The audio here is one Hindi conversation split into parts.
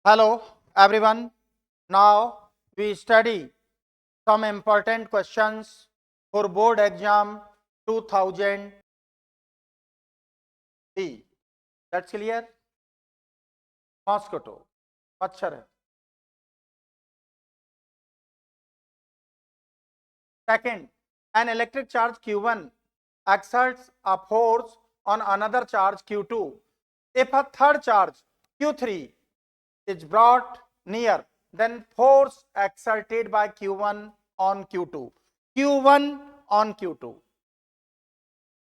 Hello everyone. Now we study some important questions for board exam 2003. That's clear? Mosquito. मच्छर है. Second, an electric charge Q1 exerts a force on another charge Q2. If a third charge Q3 is brought near, then force exerted by Q1 on Q2. Q1 on Q2.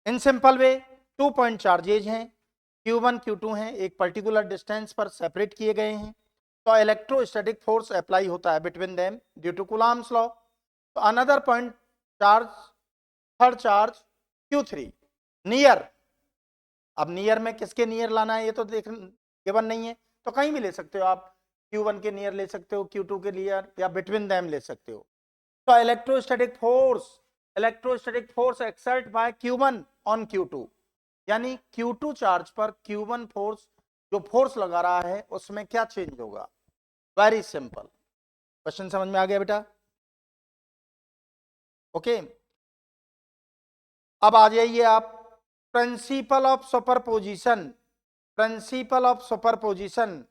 In simple way, 2 point charges हैं, Q1 Q2 हैं, एक पर्टिकुलर डिस्टेंस पर सेपरेट किए गए हैं, तो इलेक्ट्रोस्टैटिक फोर्स अप्लाई होता है between them due to Coulomb's law. तो another point charge, third charge Q3 near. अब नियर में किसके नियर लाना है ये तो देख गिवन नहीं है, तो कहीं भी ले सकते हो आप. Q1 के नियर ले सकते हो, Q2 के नियर, या बिटवीन देम ले सकते हो. तो electrostatic force exert by Q1 on Q2, यानी Q2 चार्ज पर Q1 फोर्स जो फोर्स लगा रहा है उसमें क्या चेंज होगा. वेरी सिंपल क्वेश्चन, समझ में आ गया बेटा? ओके. अब आ जाइए आप principle of superposition. Principle of superposition.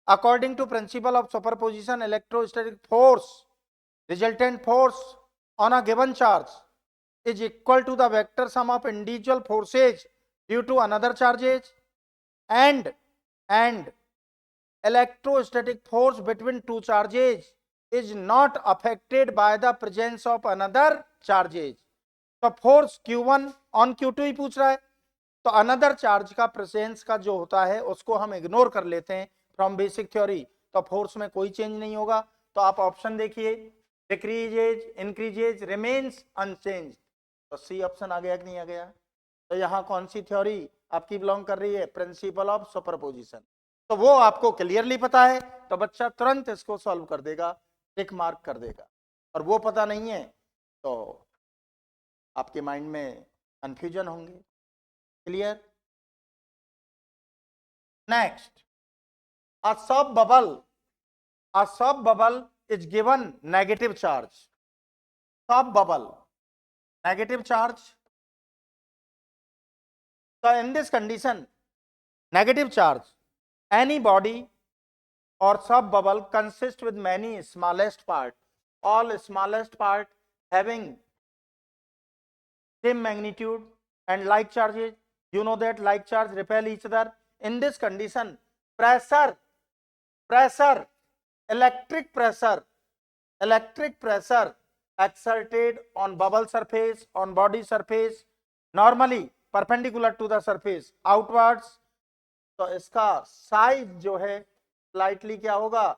According to principle of superposition, electrostatic force, resultant force on a given charge is equal to the vector sum of individual forces due to another charges, and electrostatic force between two charges is not affected by the presence of another charges. तो फोर्स Q1 ऑन Q2 ही पूछ रहा है, तो अनदर चार्ज का प्रेजेंस का जो होता है उसको हम इग्नोर कर लेते हैं फ्रॉम बेसिक थ्योरी. तो फोर्स में कोई चेंज नहीं होगा. तो आप ऑप्शन देखिए, डिक्रीजेज, इंक्रीजेज, रिमेन्स अनचेंज. तो सी ऑप्शन आ गया कि नहीं आ गया? तो यहाँ कौन सी थ्योरी आपकी बिलोंग कर रही है? Principle of superposition. तो वो आपको क्लियरली पता है तो बच्चा तुरंत इसको सॉल्व कर देगा, टिक मार्क कर देगा. और वो पता नहीं है तो आपके माइंड में कंफ्यूजन होंगे. Clear? Next, a sub bubble is given negative charge. Sub bubble negative charge. So in this condition, negative charge, any body or sub bubble consists with many smallest part, all smallest part having same magnitude and like charges. You know that like charge repel each other. In this condition, pressure, electric pressure exerted on bubble surface, on body surface, normally perpendicular to the surface outwards. तो इसका साइज जो है स्लाइटली क्या होगा?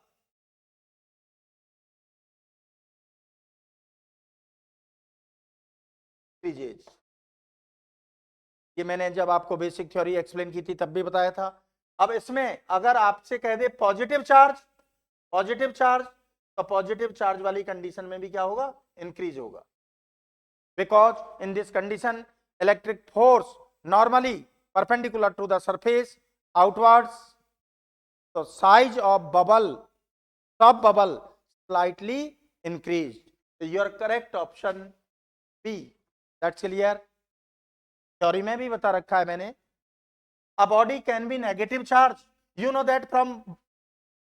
ये मैंने जब आपको बेसिक थ्योरी एक्सप्लेन की थी तब भी बताया था. अब इसमें अगर आपसे कह दे पॉजिटिव चार्ज, तो पॉजिटिव चार्ज वाली कंडीशन में भी क्या होगा? इंक्रीज होगा. Because in this condition electric force normally perpendicular to the surface outwards. तो साइज ऑफ बबल, सब बबल स्लाइटली इंक्रीज. तो your correct option B. That's clear? Theory में भी बता रखा है मैंने. A body can be negative charge. You know that from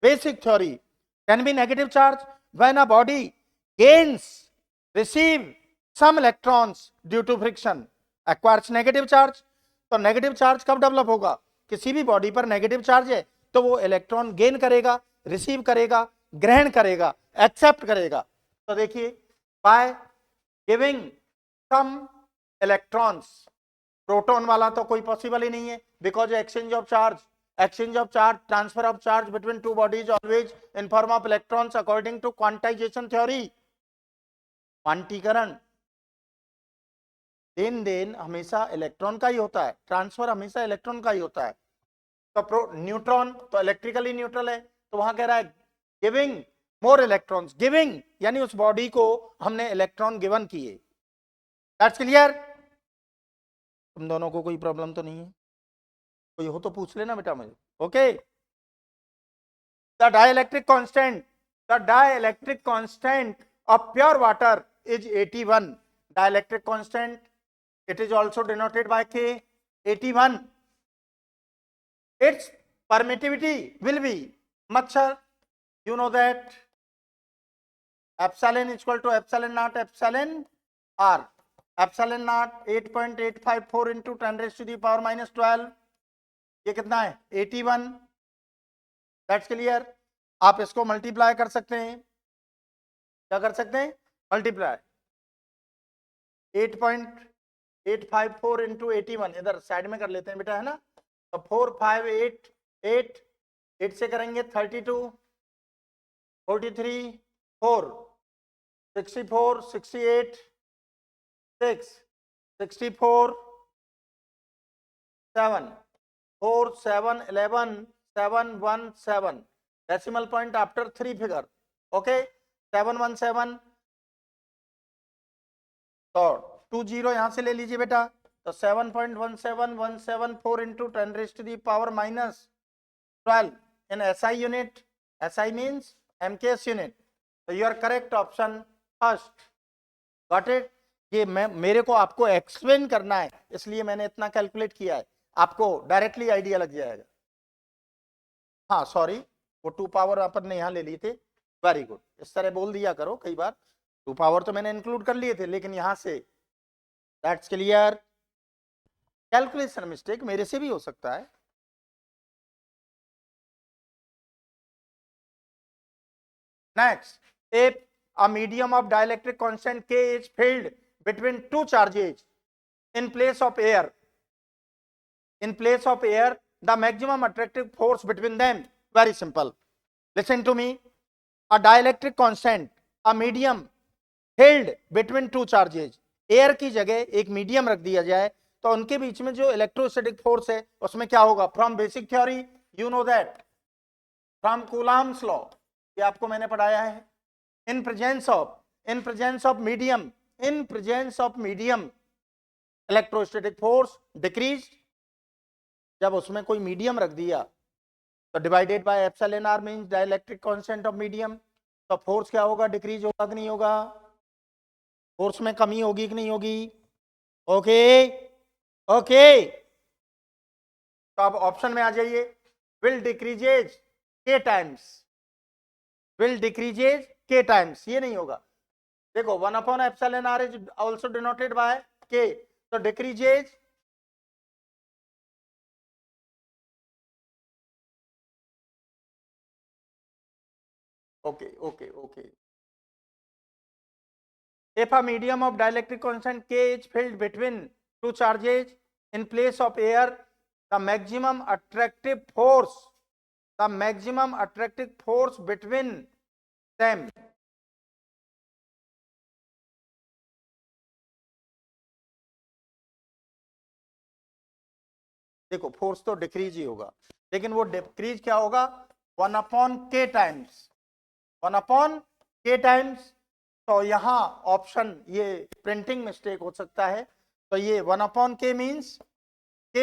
basic theory. Can be negative charge when a body gains, receive some electrons due to friction, acquires negative charge. तो नेगेटिव चार्ज कब डेवलप होगा? किसी भी बॉडी पर नेगेटिव चार्ज है तो वो इलेक्ट्रॉन गेन करेगा, रिसीव करेगा, ग्रहण करेगा, एक्सेप्ट करेगा. तो देखिए, by giving some electrons, proton वाला तो कोई पॉसिबल ही नहीं है because exchange of charge, transfer of charge between two bodies always in form of electrons according to quantization theory. क्वांटीकरण, लेन देन हमेशा इलेक्ट्रॉन का ही होता है, ट्रांसफर हमेशा इलेक्ट्रॉन का ही होता है. तो न्यूट्रॉन तो इलेक्ट्रिकली न्यूट्रल है, तो वहां कह रहा है गिविंग मोर इलेक्ट्रॉन्स. गिविंग यानी उस बॉडी को हमने इलेक्ट्रॉन गिवन किए. That's clear? तुम दोनों को कोई प्रॉब्लम तो नहीं है? कोई हो तो पूछ लेना बेटा मुझे. Okay. the dielectric constant of pure water is 81. Dielectric constant, it is also denoted by K, 81. Its permittivity will be machhar, you know that, epsilon is equal to epsilon naught epsilon r. epsilon naught 8.854 into 10 raised to the power minus 12, ये कितना है 81. That's clear. आप इसको मल्टीप्लाई कर सकते हैं. क्या कर सकते हैं? मल्टीप्लाई. 8.854 इंटू 81 इधर साइड में कर लेते हैं बेटा, है ना. तो 4 5 8 8 8 से करेंगे 32 43 4 64 68 6 64 7 4 7 11 7 1 7 decimal point after 3 figure. okay, 717. तो 20 यहां से ले लीजिए बेटा. तो 7.17174 into 10 raise to the power minus 12 in SI unit. SI means MKS unit. So your correct option first. Got it? ये मेरे को आपको एक्सप्लेन करना है इसलिए मैंने इतना कैलकुलेट किया है, आपको डायरेक्टली आइडिया लग जाएगा. हाँ सॉरी, वो 2 पावर अपन ने यहाँ ले लिए थे. Very good. इस तरह बोल दिया करो कई बार. 2 पावर तो मैंने इंक्लूड कर लिए थे लेकिन यहाँ से. That's clear. कैलकुलेशन मिस्टेक मेरे से भी हो सकता है. Next, if a medium of dielectric constant K is filled between two charges in place of air, the maximum attractive force between them, very simple. Listen to me. A dielectric constant, a medium filled between two charges. Air की जगह एक मीडियम रख दिया जाए तो उनके बीच में जो इलेक्ट्रोस्टैटिक फोर्स है उसमें क्या होगा? From basic theory you know that, from Coulomb's law, ये आपको मैंने पढ़ाया है. In presence of medium electrostatic force decrease. जब उसमें कोई मीडियम रख दिया तो divided by epsilon r means dielectric constant of medium. तो फोर्स क्या होगा? डिक्रीज होगा कि नहीं होगा? फोर्स में कमी होगी कि नहीं होगी? ओके. तो अब ऑप्शन में आ जाइए. विल डिक्रीजेज के टाइम्स, ये नहीं होगा. देखो 1/εr is also denoted by के. तो decreases okay. If a medium of dielectric constant K is filled between two charges in place of air, the maximum attractive force between them देखो फोर्स तो डिक्रीज ही होगा लेकिन वो डिक्रीज क्या होगा? 1/k times. तो यहाँ ऑप्शन ये प्रिंटिंग मिस्टेक हो सकता है. तो ये 1/k मींस k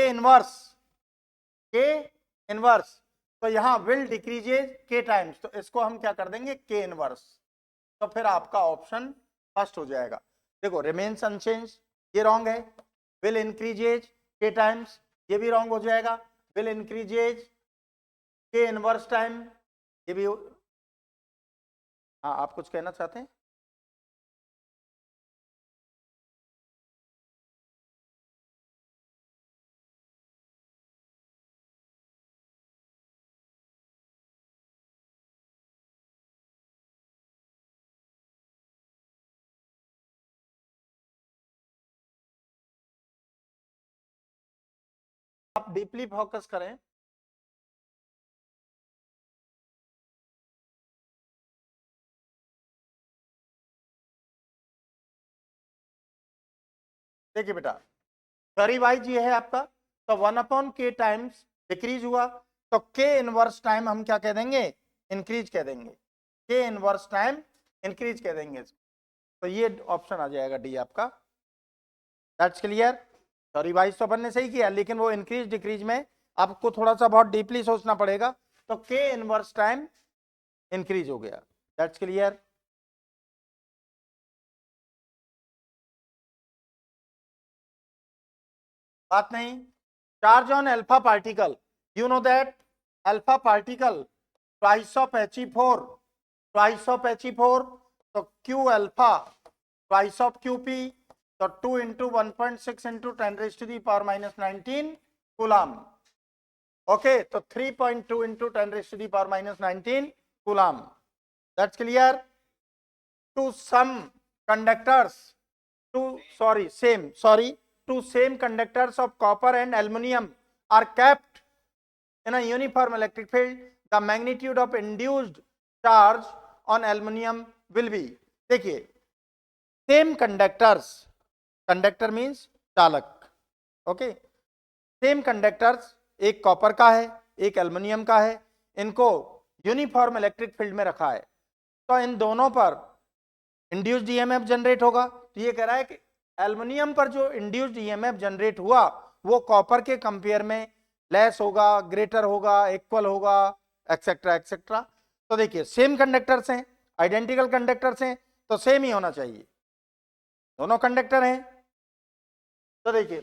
इनवर्स. तो यहाँ विल डिक्रीजेज k टाइम्स, तो इसको हम क्या कर देंगे? k inverse. तो फिर आपका ऑप्शन फर्स्ट हो जाएगा. देखो रिमेन्स अनचेंज, ये रॉन्ग है. विल इंक्रीजेज k टाइम्स, ये भी रॉन्ग हो जाएगा. Will increases k inverse time, ये भी. हाँ आप कुछ कहना चाहते हैं? आप डीपली फोकस करें. देखिए बेटा थ्योरी वाइज ये है आपका. तो 1/k टाइम्स डिक्रीज हुआ तो k इनवर्स टाइम हम क्या कह देंगे? इंक्रीज कह देंगे. k इनवर्स टाइम इंक्रीज कह देंगे. तो ये ऑप्शन आ जाएगा डी आपका. That's clear. थ्योरी वाइज तो अपन ने सही किया लेकिन वो इंक्रीज डिक्रीज में आपको थोड़ा सा बहुत डीपली सोचना पड़ेगा. तो k इनवर्स टाइम इंक्रीज हो गया। That's clear. बात नहीं। Charge on alpha particle, you know that alpha particle twice of He4, twice of He4, तो Q alpha twice of QP, तो 2 इंटू 1.6 इंटू 10⁻⁻19 कूलाम। ओके, तो 3.2 इंटू 10⁻⁻19 coulomb. That's clear. Two same conductors, two same conductors of copper and aluminum are kept in a uniform electric field, the magnitude of induced charge on aluminum will be। देखिए, सेम कंडक्टर्स, कंडक्टर मीन्स चालक, ओके, सेम कंडक्टर्स, एक कॉपर का है एक एल्युमिनियम का है, इनको यूनिफॉर्म इलेक्ट्रिक फील्ड में रखा है, तो इन दोनों पर इंड्यूस्ड ईएमएफ जनरेट होगा। तो ये कह रहा है कि एल्युमिनियम पर जो इंड्यूस्ड ईएमएफ जनरेट हुआ वो कॉपर के कंपेयर में लेस होगा, ग्रेटर होगा, इक्वल होगा, एक्सेट्रा एक्सेट्रा। तो देखिए, सेम कंडक्टर्स हैं, आइडेंटिकल कंडक्टर्स हैं, तो सेम ही होना चाहिए, दोनों कंडक्टर हैं। तो देखिए,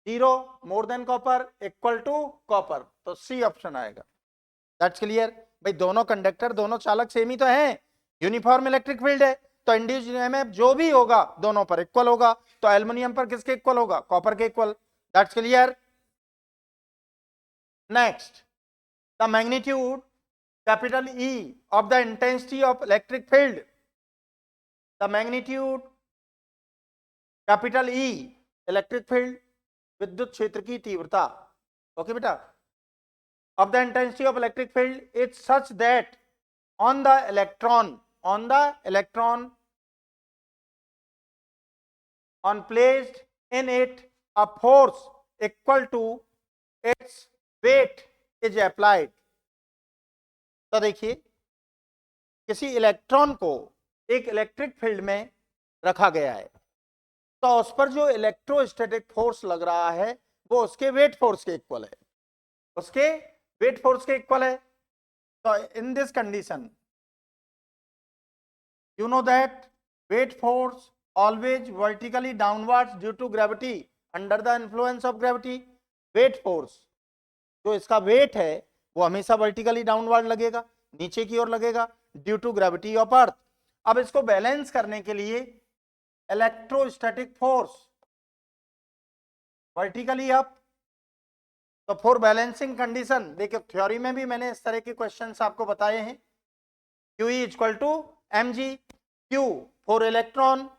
zero more than copper equal to copper, तो सी ऑप्शन आएगा। That's clear. भाई दोनों कंडक्टर, दोनों चालक सेम ही तो हैं, यूनिफॉर्म इलेक्ट्रिक फील्ड है, तो इंड्यूस्ड ईएमएफ जो भी होगा दोनों पर इक्वल होगा। तो एल्युमिनियम पर किसके इक्वल होगा? कॉपर के equal. That's clear. Next, the magnitude capital E of the intensity of electric field, the magnitude capital E electric field, विद्युत क्षेत्र की तीव्रता, ओके बेटा, of the intensity of electric field is such that on the electron on placed in it a force equal to its weight is applied। तो देखिए, किसी इलेक्ट्रॉन को एक इलेक्ट्रिक फील्ड में रखा गया है, तो उस पर जो इलेक्ट्रोस्टैटिक फोर्स लग रहा है वो उसके वेट फोर्स के इक्वल है, उसके वेट फोर्स के इक्वल है। तो in this condition you know that weight force always vertically downwards due to gravity under the influence of gravity। weight force, जो इसका वेट है वो हमेशा वर्टिकली डाउनवर्ड लगेगा, नीचे की ओर लगेगा, due to gravity of earth. अब इसको बैलेंस करने के लिए इलेक्ट्रोस्टैटिक फोर्स वर्टिकली अप, तो फॉर बैलेंसिंग कंडीशन, देखिए थ्योरी में भी मैंने इस तरह के क्वेश्चंस आपको बताए हैं। QE equal to mg, Q for electron,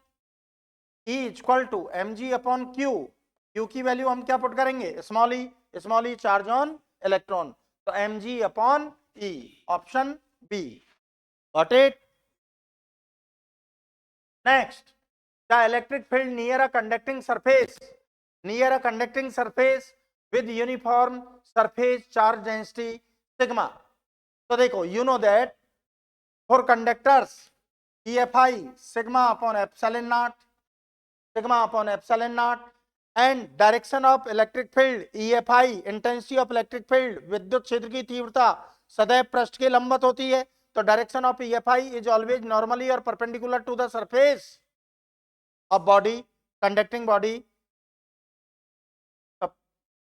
E equal to mg upon Q, Q की वैल्यू हम क्या पुट करेंगे? Small E charge on electron, तो mg upon E, option B. Got it. Next, the electric field near a conducting surface with uniform surface charge density sigma. तो देखो, you know that for conductors EFI sigma upon epsilon naught, and direction of electric field EFI intensity of electric field, विद्युत क्षेत्र की तीव्रता सदैव पृष्ठ के लंबवत होती है, तो direction of EFI is always normally और perpendicular to the surface of body, conducting body.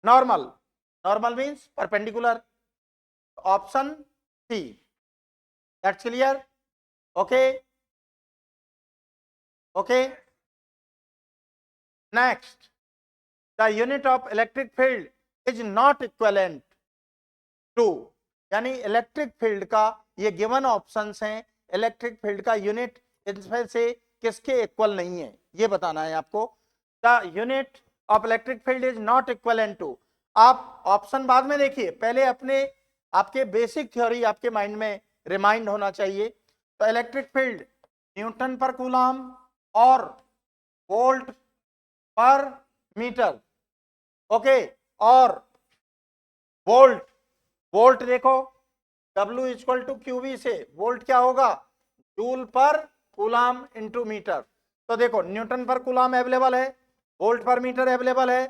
Normal means perpendicular, option C. That's clear. Okay. Next, the unit of electric field is not equivalent to, यानी इलेक्ट्रिक फील्ड का ये गिवन ऑप्शंस हैं, इलेक्ट्रिक फील्ड का यूनिट इनमें से किसके इक्वल नहीं है, ये बताना है आपको। The unit of electric field is not equivalent to, आप ऑप्शन बाद में देखिए, पहले आपके बेसिक थ्योरी आपके माइंड में रिमाइंड होना चाहिए। तो इलेक्ट्रिक फील्ड न्यूटन पर कूलम और वोल्ट पर मीटर, ओके, और वोल्ट देखो, W इक्वल टू QV से वोल्ट क्या होगा? जूल पर कूलम इंटू मीटर। तो देखो, न्यूटन पर कूलम अवेलेबल है, वोल्ट पर मीटर अवेलेबल है,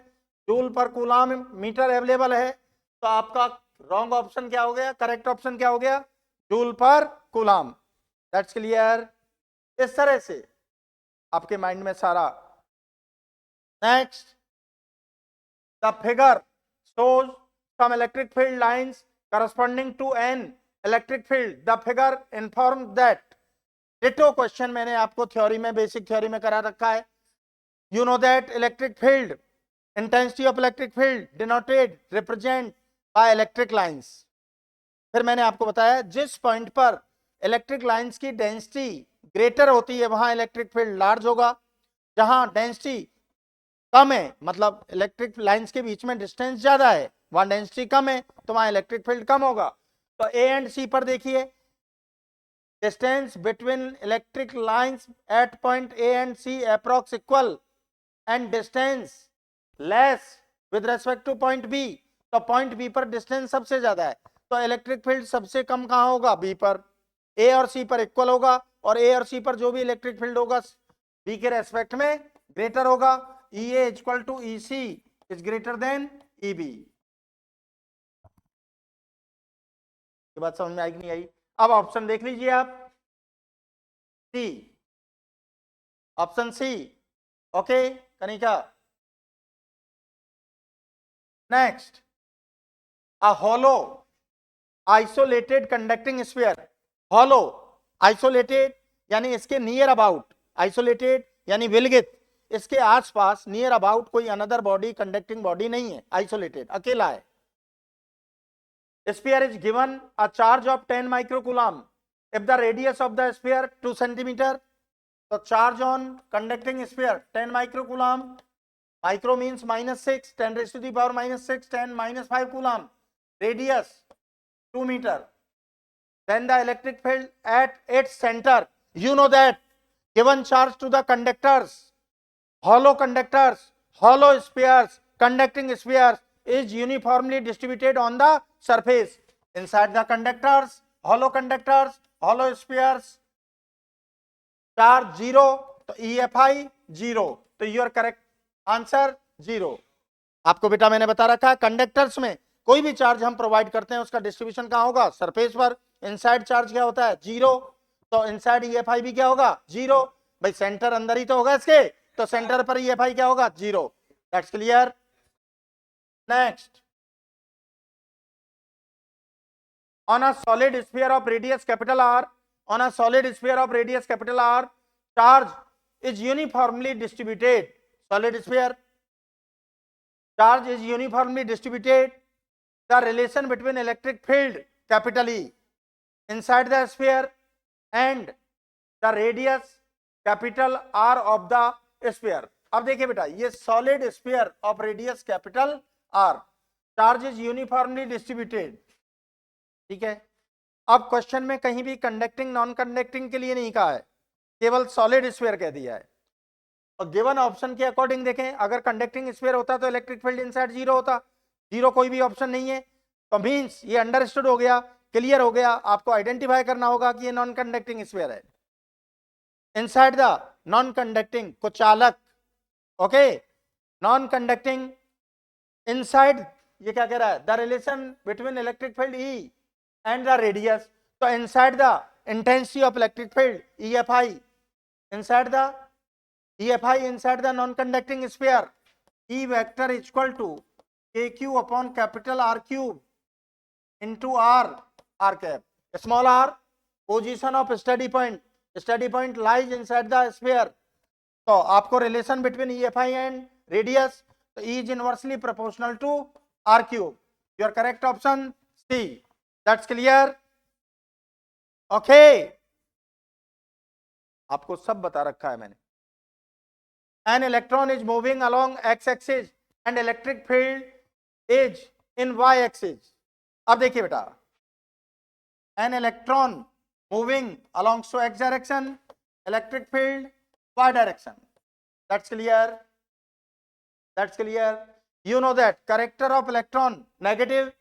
जूल पर कूलम मीटर अवेलेबल है, तो आपका रॉन्ग ऑप्शन क्या हो गया? करेक्ट ऑप्शन क्या हो गया? जूल पर कूलम। That's clear. इस तरह से आपके माइंड में सारा। Next, the figure shows some electric field lines corresponding to an electric field. The figure informs that. Ditto question मैंने आपको थ्योरी में, बेसिक थ्योरी में करा रखा है। You know that electric field, intensity of electric field denoted, represent by electric lines. फिर मैंने आपको बताया जिस पॉइंट पर इलेक्ट्रिक लाइंस की डेंसिटी ग्रेटर होती है वहां इलेक्ट्रिक फील्ड लार्ज होगा, जहां डेंसिटी कम है, मतलब इलेक्ट्रिक लाइंस के बीच में डिस्टेंस ज्यादा है, वहां डेंसिटी कम है तो वहां इलेक्ट्रिक फील्ड कम होगा। तो ए एंड सी पर देखिए, distance between electric lines at point A and C approx equal and distance less with respect to point B. तो पॉइंट बी पर डिस्टेंस सबसे ज्यादा है, तो इलेक्ट्रिक फील्ड सबसे कम कहां होगा? बी पर। ए और सी पर इक्वल होगा, और ए और सी पर जो भी इलेक्ट्रिक फील्ड होगा बी के रेस्पेक्ट में ग्रेटर होगा। EA equal to EC is greater than EB। ये बात समझ में आई कि नहीं आई? अब ऑप्शन देख लीजिए आप, C, option C. Okay Kanika. Next, a hollow isolated conducting sphere. Hollow isolated यानी इसके नियर अबाउट, आइसोलेटेड यानी विलगित, इसके आसपास नियर अबाउट कोई अनदर बॉडी, कंडक्टिंग बॉडी नहीं है, आइसोलेटेड, अकेला है। Sphere is given a charge of 10 microcoulomb if the radius of the sphere 2 centimetre. तो charge on conducting sphere 10 microcoulomb, micro means -6, 10 raised to the power -6, 10 -5 कूलम, radius 2 metre. Then the electric field at its center, you know that given charge to the conductors, hollow spheres, conducting spheres is uniformly distributed on the surface. Inside the conductors, hollow spheres, charge 0, तो EFI 0, तो your correct answer 0। आपको बेटा मैंने बता रखा है कंडक्टर्स में कोई भी चार्ज हम प्रोवाइड करते हैं उसका डिस्ट्रीब्यूशन कहां होगा? सरफेस पर। इनसाइड चार्ज क्या होता है? 0, तो इनसाइड EFI भी क्या होगा? 0। भाई सेंटर अंदर ही तो होगा इसके, तो सेंटर पर EFI क्या होगा? 0। That's clear. Next, on a solid sphere of radius capital R, charge is uniformly distributed. Solid sphere, charge is uniformly distributed. The relation between electric field capital E inside the sphere and the radius capital R of the sphere. अब देखिए बेटा, ये solid sphere of radius capital R, charge is uniformly distributed, ठीक है। अब क्वेश्चन में कहीं भी कंडक्टिंग नॉन कंडक्टिंग के लिए नहीं कहा है, केवल सॉलिड स्फीयर कह दिया है। और गिवन ऑप्शन के अकॉर्डिंग देखें, अगर कंडक्टिंग स्फीयर होता तो इलेक्ट्रिक फील्ड इनसाइड 0 होता, 0 कोई भी ऑप्शन नहीं है, तो मींस ये अंडरस्टूड हो गया, क्लियर हो गया। आपको आइडेंटिफाई करना होगा कि ये नॉन कंडक्टिंग स्फीयर है। इनसाइड द नॉन कंडक्टिंग को चालक, ओके, नॉन कंडक्टिंग इनसाइड, ये क्या कह रहा है? The relation between electric field E and the radius, so inside the intensity of electric field EFI, inside the non-conducting sphere, E vector is equal to KQ upon capital R cube into R cap. Small r, position of steady point lies inside the sphere, तो आपको relation between EFI and radius, तो E is inversely proportional to R cube. Your correct option C. That's clear? Okay. आपको सब बता रखा है मैंने। An electron is moving along x-axis and electric field is in y-axis. अब देखिए बेटा, an electron moving along so x direction, electric field y direction. That's clear? That's clear. You know that character of electron negative.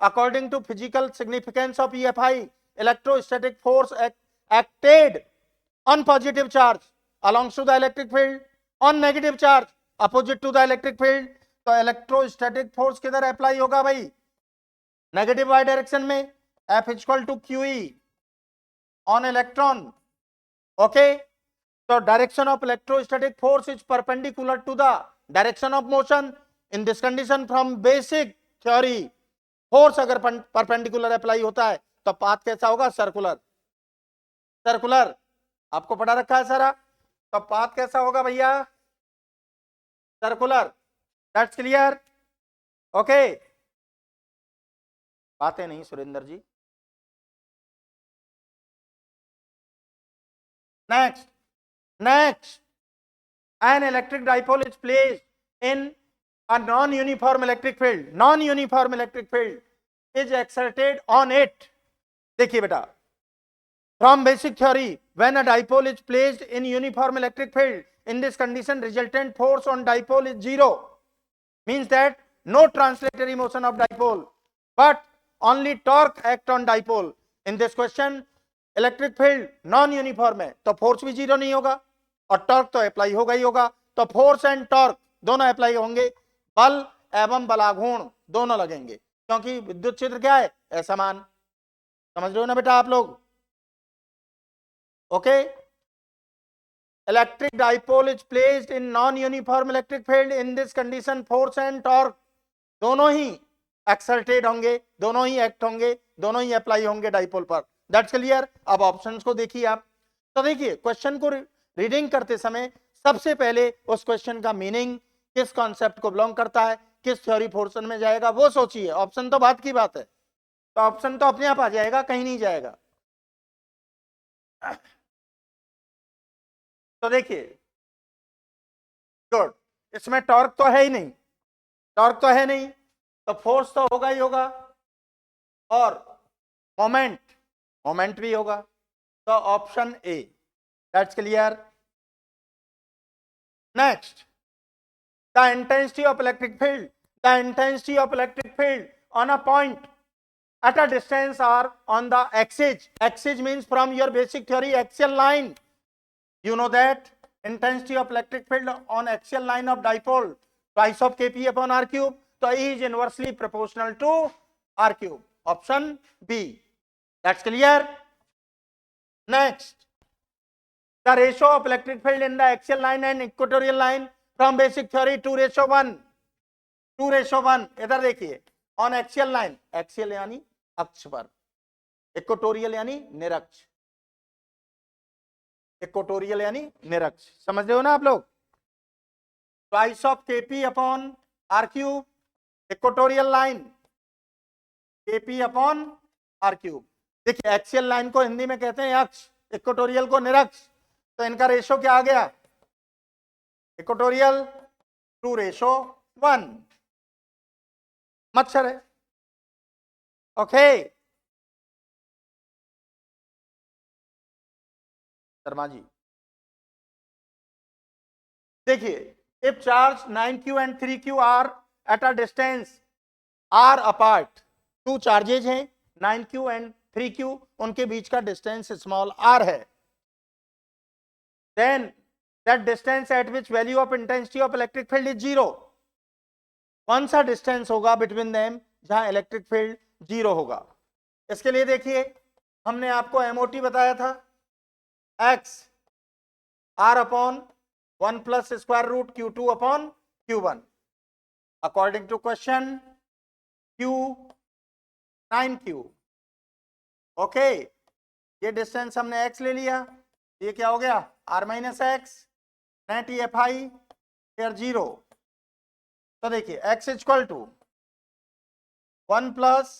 According to physical significance of EFI, electrostatic force acted on positive charge along to the electric field, on negative charge opposite to the electric field. तो इलेक्ट्रोस्टैटिक फोर्स किधर अप्लाई होगा भाई? नेगेटिव y डायरेक्शन में, F equal to QE on electron. Okay, so direction of electrostatic force is perpendicular to the direction of motion. In this condition, from basic theory, force अगर perpendicular अप्लाई होता है तो पाथ कैसा होगा? सर्कुलर. सर्कुलर आपको पढ़ा रखा है सारा, तो पाथ कैसा होगा भैया? सर्कुलर. That's clear? ओके, बातें नहीं सुरेंद्र जी. Next, an electric dipole is placed in a non-uniform electric field. Non-uniform electric field is exerted on it. देखिए बेटा, from basic theory, when a dipole is placed in uniform electric field, in this condition, resultant force on dipole is zero. Means that no translatory motion of dipole, but only torque act on dipole. In this question, electric field non uniform है तो फोर्स भी जीरो नहीं होगा और टॉर्क तो अप्लाई होगा ही होगा. तो फोर्स एंड टॉर्क दोनों अप्लाई होंगे, बल एवं बलाघूर्ण दोनों लगेंगे, क्योंकि विद्युत क्षेत्र क्या है? असमान. समझ रहे हो ना बेटा आप लोग? Okay, electric dipole is placed in non uniform electric field. In this condition force and torque दोनों ही एक्सल्टेड होंगे, दोनों ही एक्ट होंगे, दोनों ही अप्लाई होंगे डाइपोल पर. That's clear? अब ऑप्शंस को देखिए आप. तो देखिए क्वेश्चन को रीडिंग करते समय सबसे पहले उस क्वेश्चन का मीनिंग किस कॉन्सेप्ट को बिलोंग करता है, किस थ्योरी पोर्शन में जाएगा, वो सोचिए. ऑप्शन तो बात की बात है, तो ऑप्शन तो अपने आप आ जाएगा, कहीं नहीं जाएगा. तो देखिए, गुड, इसमें टॉर्क तो है ही नहीं, टॉर्क तो है नहीं, तो फोर्स तो होगा ही होगा और मोमेंट भी होगा. तो option A. That's clear? Next, the intensity of electric field. The intensity of electric field on a point at a distance or on the axis. Axis means from your basic theory axial line. You know that intensity of electric field on axial line of dipole twice of kp upon r cube, so E is inversely proportional to r cube. Option B. That's clear? Next, the ratio of electric field in the axial line and equatorial line from basic theory 2:1. 2:1. इधर देखिए, on axial line, axial यानी अक्ष पर, इक्वेटोरियल यानी निरक्ष. इक्वेटोरियल यानी निरक्ष, समझ रहे हो ना आप लोग? Twice of KP upon are cube, equatorial line KP upon are cube. देखिए एक्सियल लाइन को हिंदी में कहते हैं अक्ष, इक्वेटोरियल को निरक्ष, तो इनका रेशो क्या आ गया? इक्वेटोरियल 2:1. मच्छर है. ओके, शर्मा जी देखिए, if charge 9q and 3q are at a distance r apart, two charges हैं 9q एंड 3q, उनके बीच का डिस्टेंस स्मॉल r है. Then that distance at which value of intensity of electric field is zero. कौन सा डिस्टेंस होगा बिटवीन देम जहां इलेक्ट्रिक फील्ड जीरो होगा? इसके लिए देखिए, हमने आपको MOT बताया था, x r अपॉन 1 plus square root q2 upon q1. According to question q 9q. Okay, ये डिस्टेंस हमने x ले लिया, ये क्या हो गया? r minus x, net EFI here 0. तो देखिए x equal to 1 plus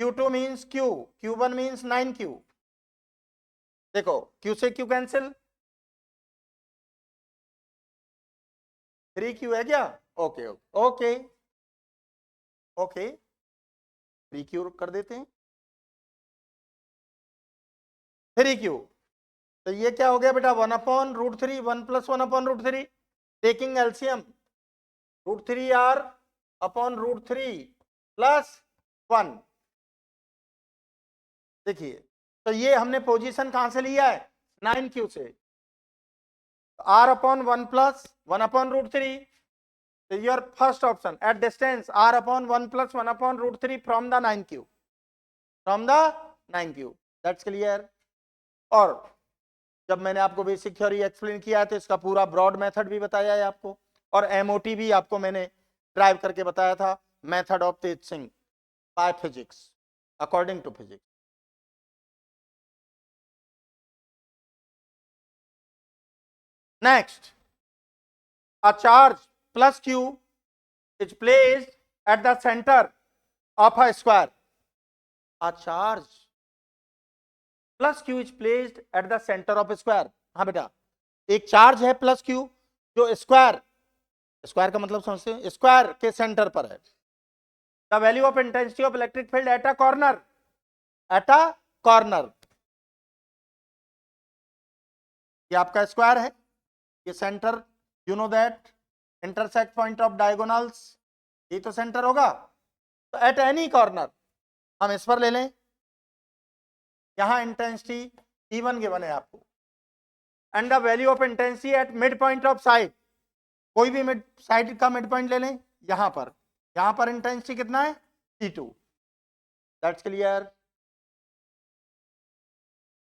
q2 means q, q1 means 9q. देखो q से q कैंसिल, 3q है क्या? ओके ओके ओके, 3q कर देते हैं, 3q. तो ये क्या हो गया बेटा? 1/√3, 1 plus 1/√3. Taking LCM, √3r upon √3 plus 1. देखिए, तो ये हमने पोजीशन कहां से लिया है? 9q से. r अपॉन 1 plus 1/√3. Your first option at distance r अपॉन 1 plus 1/√3 from the 9q, from the 9q. That's clear? और जब मैंने आपको बेसिक थ्योरी एक्सप्लेन किया है तो इसका पूरा ब्रॉड मेथड भी बताया है आपको, और एमओटी भी आपको मैंने ड्राइव करके बताया था, method of teaching by physics according to physics. Next, a charge plus q is placed at the center of a square. A charge plus q is placed at the center of a square. हाँ बेटा, एक चार्ज है प्लस q जो स्क्वायर, स्क्वायर का मतलब समझते हैं, स्क्वायर के सेंटर पर है। The value of intensity of electric field at a corner, at a corner, ये आपका स्क्वायर है, ये centre, you know that intersect point of diagonals, ये तो सेंटर होगा। तो एट एनी कॉर्नर, हम इस पर ले लें, यहां इंटेंसिटी E1 गिवन है आपको, and the value of intensity at mid point of side, कोई भी मिड साइड का मिड पॉइंट ले लें, यहां पर इंटेंसिटी कितना है E2। That's clear,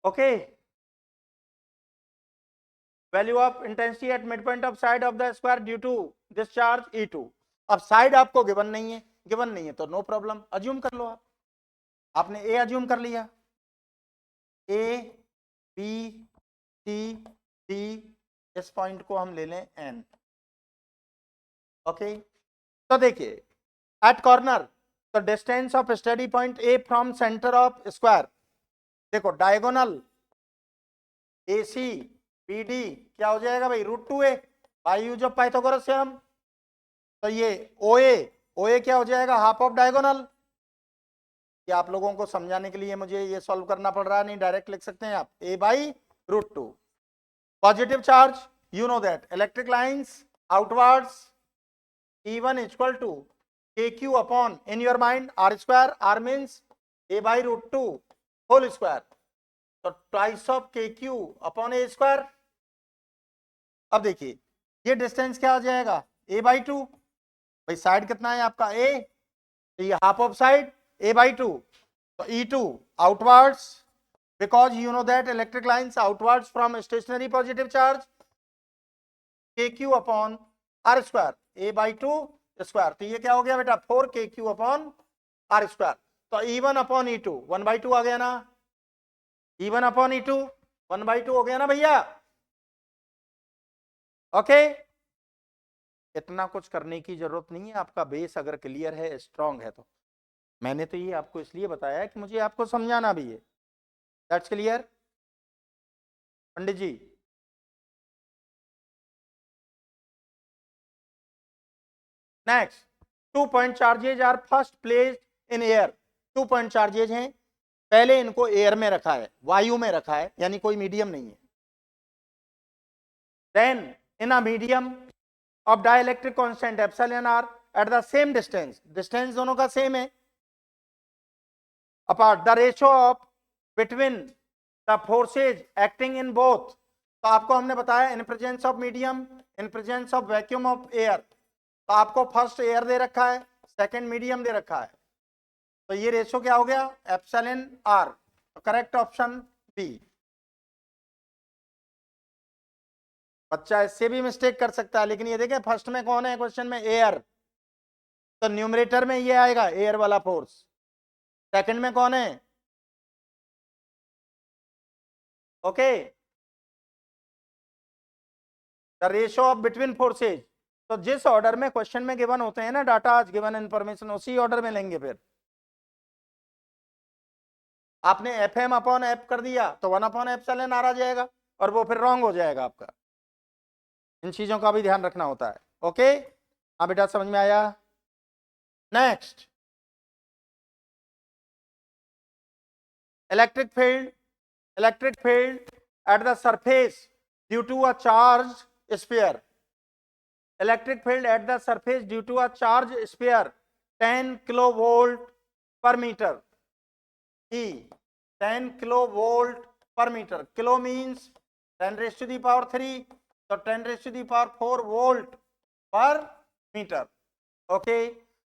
okay. Value of intensity at mid point of side of the square due to this charge E2। अब साइड आपको गिवन नहीं है तो नो प्रॉब्लम, अज्यूम कर लो, आपने ए अज्यूम कर लिया, ए बी सी डी, इस पॉइंट को हम ले लें एन, ओके। तो देखिए at corner the distance of study point A from centre of square, देखो diagonal A C B D क्या हो जाएगा भाई, √2a by use of Pythagoras theorem. तो ये ओ ए क्या हो जाएगा, हाफ ऑफ डायगोनल। ये आप लोगों को समझाने के लिए मुझे ये सॉल्व करना पड़ रहा है, नहीं डायरेक्ट लिख सकते हैं आप, a by √2। Positive charge, you know that electric lines outwards, E1 equal to KQ upon, in your mind, R square, R means a by √2 whole square, तो twice of KQ upon a square. अब देखिए ये डिस्टेंस क्या आ जाएगा, a बाई 2, भाई साइड कितना है आपका a, तो ये half of side a by 2, तो E2 outwards, because you know that electric lines outwards from stationary positive charge, KQ upon R square, a by 2 square, तो ये क्या हो गया बेटा 4KQ अपॉन R स्क्वायर। तो E1 अपॉन E2 1/2 आ गया ना, E1 अपॉन E2 1/2 हो गया ना भैया, ओके। इतना कुछ करने की जरूरत नहीं है, आपका बेस अगर क्लियर है, स्ट्रांग है, तो मैंने तो ये आपको इसलिए बताया कि मुझे आपको समझाना भी है। That's clear Pandit ji. Next, 2 point charges are first placed in air, 2 point charges हैं, पहले इनको एयर में रखा है, वायु में रखा है, यानी कोई मीडियम नहीं है। Then in a medium of dielectric constant epsilon r at the same distance, distance दोनों का सेम है, apart the ratio of between the forces acting in both, तो आपको हमने बताया इन presence of medium, in presence of vacuum of air, तो आपको फर्स्ट एयर दे रखा है, सेकंड मीडियम दे रखा है, तो ये रेशो क्या हो गया एप्सिलॉन आर, तो करेक्ट ऑप्शन बी। बच्चा इससे भी मिस्टेक कर सकता है, लेकिन ये देखें फर्स्ट में कौन है क्वेश्चन में, एयर, तो न्यूमरेटर में ये आएगा एयर वाला फोर्स, सेकंड में कौन है, okay, the ratio of between forces. तो जिस ऑर्डर में क्वेश्चन में गिवन होते हैं ना डाटा, आज गिवन इन्फॉर्मेशन, उसी ऑर्डर में लेंगे। फिर आपने FM अपॉन एफ कर दिया तो 1 अपॉन एप्सिलॉन आर आ जाएगा, और वो फिर रॉन्ग हो जाएगा आपका। इन चीजों का भी ध्यान रखना होता है, ओके। हाँ बेटा समझ में आया। Next, electric field at the surface due to a charge sphere, electric field at the surface due to a charge sphere 10 kilovolt पर मीटर, E 10 किलोवोल्ट पर metre, kilo means 10 raised to the power 3, तो 10 raised to the power 4 volt पर metre, okay.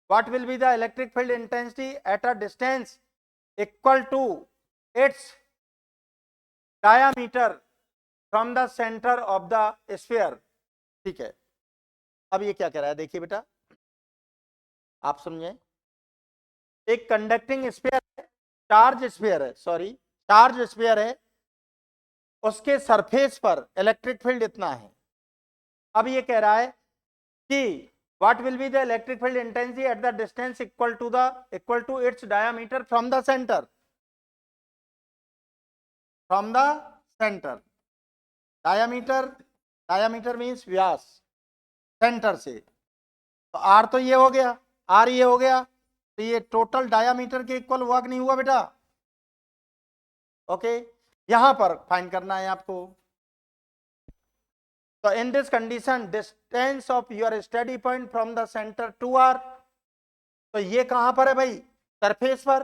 what will be the electric field intensity at a distance equal to its diameter from the centre of the sphere. ठीक है, अब ये क्या कह रहा है, देखिए बेटा आप समझे, एक कंडक्टिंग स्फीयर है, चार्ज स्फीयर है, सॉरी चार्ज स्फीयर है, उसके सरफेस पर इलेक्ट्रिक फील्ड इतना है। अब ये कह रहा है कि what will be the electric field intensity at the distance equal to its diameter from the center, diameter means Vyas, centre से, तो r तो ये हो गया, r ये हो गया, तो ये टोटल डायामीटर के इक्वल हुआ कि नहीं हुआ बेटा? ओके, यहां पर फाइंड करना है आपको। तो in this condition distance of your study point from the centre to r, तो ये कहां पर है भाई? सरफेस पर।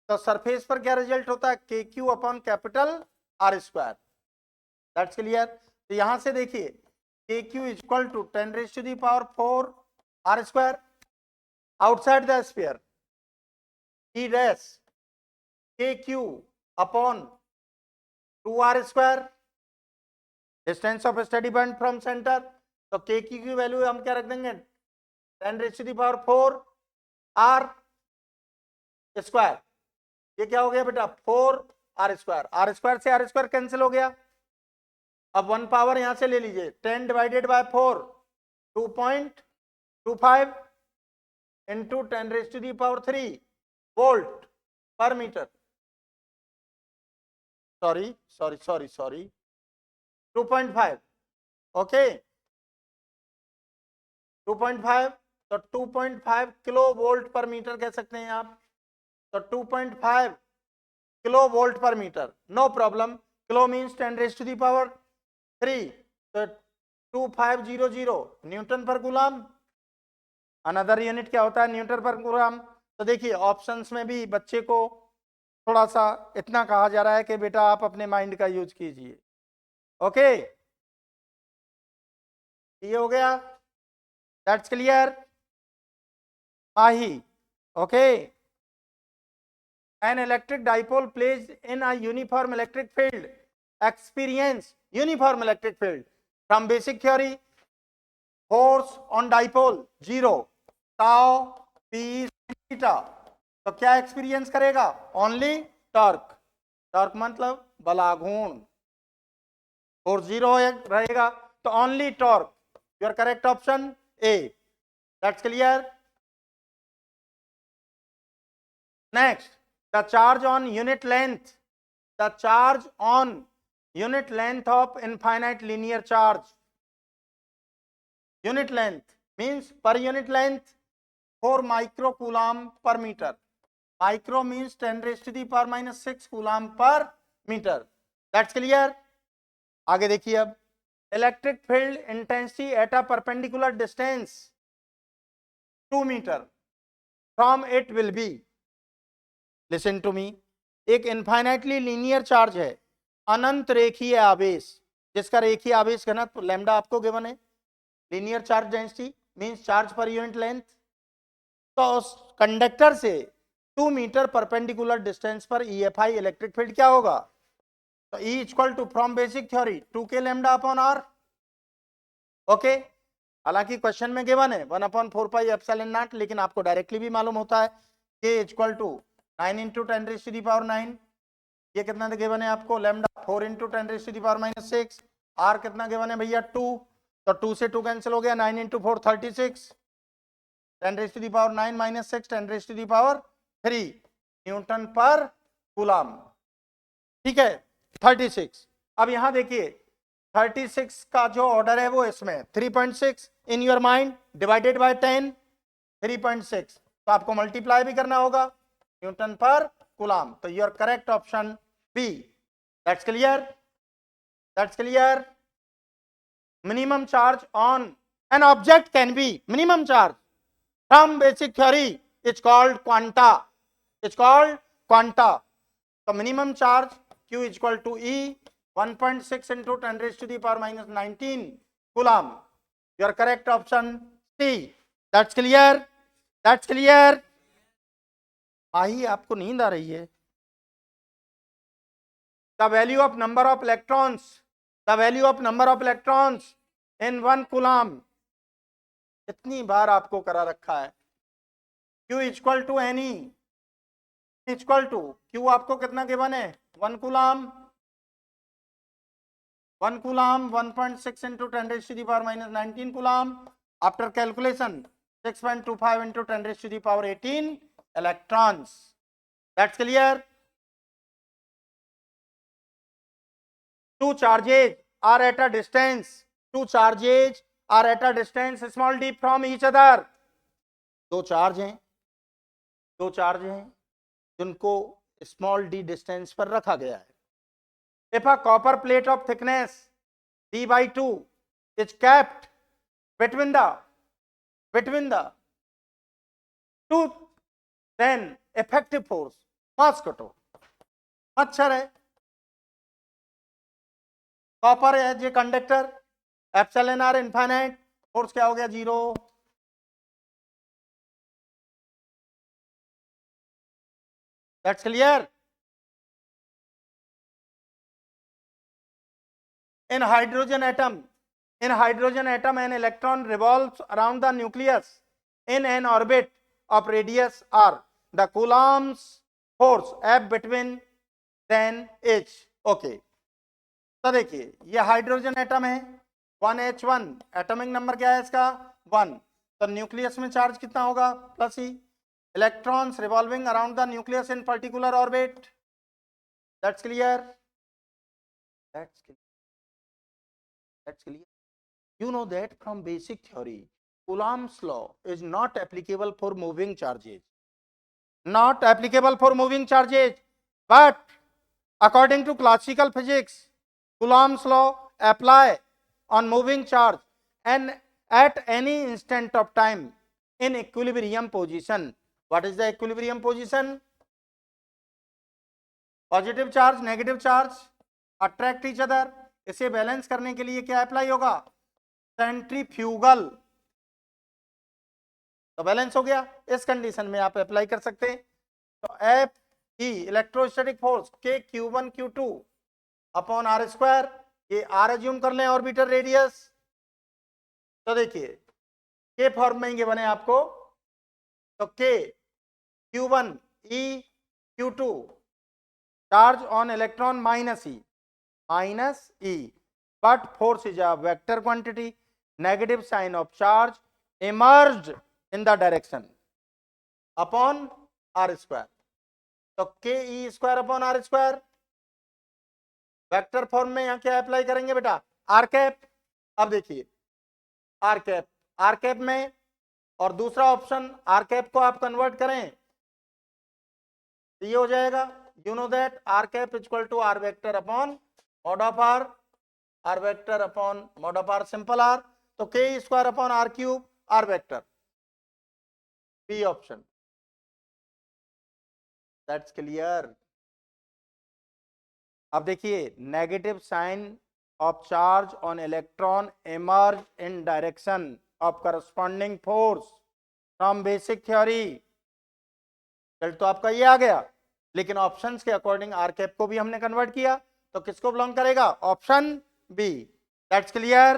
तो सरफेस पर क्या रिजल्ट होता है? K Q upon capital R square, that's clear. तो यहां से देखिए K Q equal to 10⁴ R square, outside the sphere E dash K Q upon 2r square, distance of study point from centre. तो के क्यू की वैल्यू हम क्या रख देंगे? 10⁴ आर स्क्वायर, ये क्या हो गया बेटा? 4r स्क्वायर, आर स्क्वायर से आर स्क्वायर कैंसिल हो गया। अब 1 पावर यहां से ले लीजिए, 10 डिवाइडेड बाय 4 2.25 इंटू 10⁻³ वोल्ट पर मीटर, सॉरी 2.5, ओके 2.5, तो 2.5 किलो वोल्ट पर मीटर कह सकते हैं आप। तो 2.5 किलो वोल्ट पर metre, no problem, kilo means 10⁻³ तो 2500 न्यूटन पर कूलम। अनदर यूनिट क्या होता है? न्यूटन पर कूलम। तो देखिए ऑप्शंस में भी बच्चे को थोड़ा सा इतना कहा जा रहा है कि बेटा आप अपने माइंड का यूज कीजिए, ओके ये हो गया, that's clear Mahi, okay. An electric dipole placed in a uniform electric field experience uniform electric field from basic theory, force on dipole 0, tau p theta, तो क्या एक्सपीरियंस करेगा? ओनली टॉर्क, टॉर्क मतलब बलाघूर्ण, फोर्स 0 रहेगा, तो only torque, your correct option A, that's clear. Next, the charge on unit length of infinite linear charge, unit length means per unit length 4 microcoulomb per meter, micro means 10⁻⁻6 coulomb per meter, that's clear। आगे देखिए, अब electric field intensity at a perpendicular distance 2 metre from it will be, listen to me, एक इनफाइनाइटली लीनियर चार्ज है, अनंत रेखीय आवेश, जिसका रेखीय आवेश घनत्व लैम्डा आपको गिवन है, linear charge density means charge per unit length. तो उस कंडक्टर से 2 मीटर परपेंडिकुलर डिस्टेंस पर EFI इलेक्ट्रिक फील्ड क्या होगा? तो E equal to from basic theory 2k lambda upon r, okay. हालांकि क्वेश्चन में गिवन है 1/4πε0, लेकिन आपको डायरेक्टली भी मालूम होता है k इक्वल टू 9 इंटू 10⁻⁹, ये कितना गिवन है आपको? लैम्डा 4 इंटू 10⁻⁻6, आर कितना गिवन है भैया? 2, तो 2 से 2 कैंसिल हो गया, 9 इंटू 4 36, 10⁻⁹ - 6 10⁻³ न्यूटन पर कूलम, ठीक है 36। अब यहां देखिए 36 का जो ऑर्डर है वो इसमें 3.6 इन योर माइंड डिवाइडेड बाय 10, 3.6, तो आपको मल्टीप्लाई भी करना होगा न्यूटन पर कूलम, तो your correct option B, that's clear, that's clear. Minimum charge on an object can be, minimum charge from basic theory is called quanta, is called quanta. तो minimum charge Q equal to E 1.6 into 10⁻⁻19 coulomb, your correct option C, that's clear, that's clear. आई आपको नींद आ रही है? the value of number of electrons, the value of number of electrons in 1 coulomb. कितनी बार आपको करा रखा है, Q equal to n e equal to Q आपको कितना गिवन है 1 coulomb 1.6 into 10 raised to the power minus 19 coulomb. After calculation 6.25 into 10 raised to the power 18 electrons. That's clear. Two charges are at a distance. Two charges are at a distance small d from each other. दो चार्ज हैं जिनको स्मॉल डी डिस्टेंस पर रखा गया है. If a copper plate of thickness d by 2 is kept between the two, then effective force mass कटो मच्छर है, कॉपर है जे conductor, epsilon R infinite, force क्या हो गया 0. That's clear. In hydrogen atom, an electron revolves around the nucleus in an orbit of radius r. The Coulomb's force F between then h. Okay. तो देखिए ये हाइड्रोजन एटम है 1H1, एटॉमिक नंबर क्या है इसका 1. तो न्यूक्लियस में चार्ज कितना होगा plus he. Electrons revolving around the nucleus in particular orbit. That's clear. That's clear. You know that from basic theory, Coulomb's law is not applicable for moving charges. Not applicable for moving charges. But according to classical physics, Coulomb's law apply on moving charge and at any instant of time in equilibrium position. What is the equilibrium position? Positive charge, negative charge attract each other. इसे बैलेंस करने के लिए क्या अप्लाई होगा सेंट्रीफ्यूगल. तो बैलेंस हो गया. इस कंडीशन में आप अप्लाई कर सकते हैं. तो एफ ई इलेक्ट्रोस्टैटिक फोर्स के Q1 Q2 upon are square, ये आर एज्यूम कर लें ऑर्बिटर रेडियस. तो देखिए के फॉर्म में ये बने आपको. तो के Q1 E Q2 charge on electron minus E, but force is a vector quantity. Negative sign of charge emerged in the direction upon r square. तो K E square upon are square vector form में यहां क्या अप्लाई करेंगे बेटा आर कैप. अब देखिए आर कैप में और दूसरा ऑप्शन आर कैप को आप कन्वर्ट करें तो ये हो जाएगा you know that r cap equal to r vector upon mod of r vector upon mod of r simple r. तो k square upon r cube r vector b option. That's clear. अब देखिए negative sign of charge on electron emerge in direction of corresponding force from basic theory. चल तो आपका ये आ गया, लेकिन ऑप्शंस के अकॉर्डिंग आर कैप को भी हमने कन्वर्ट किया. तो किसको बिलोंग करेगा option B. That's clear.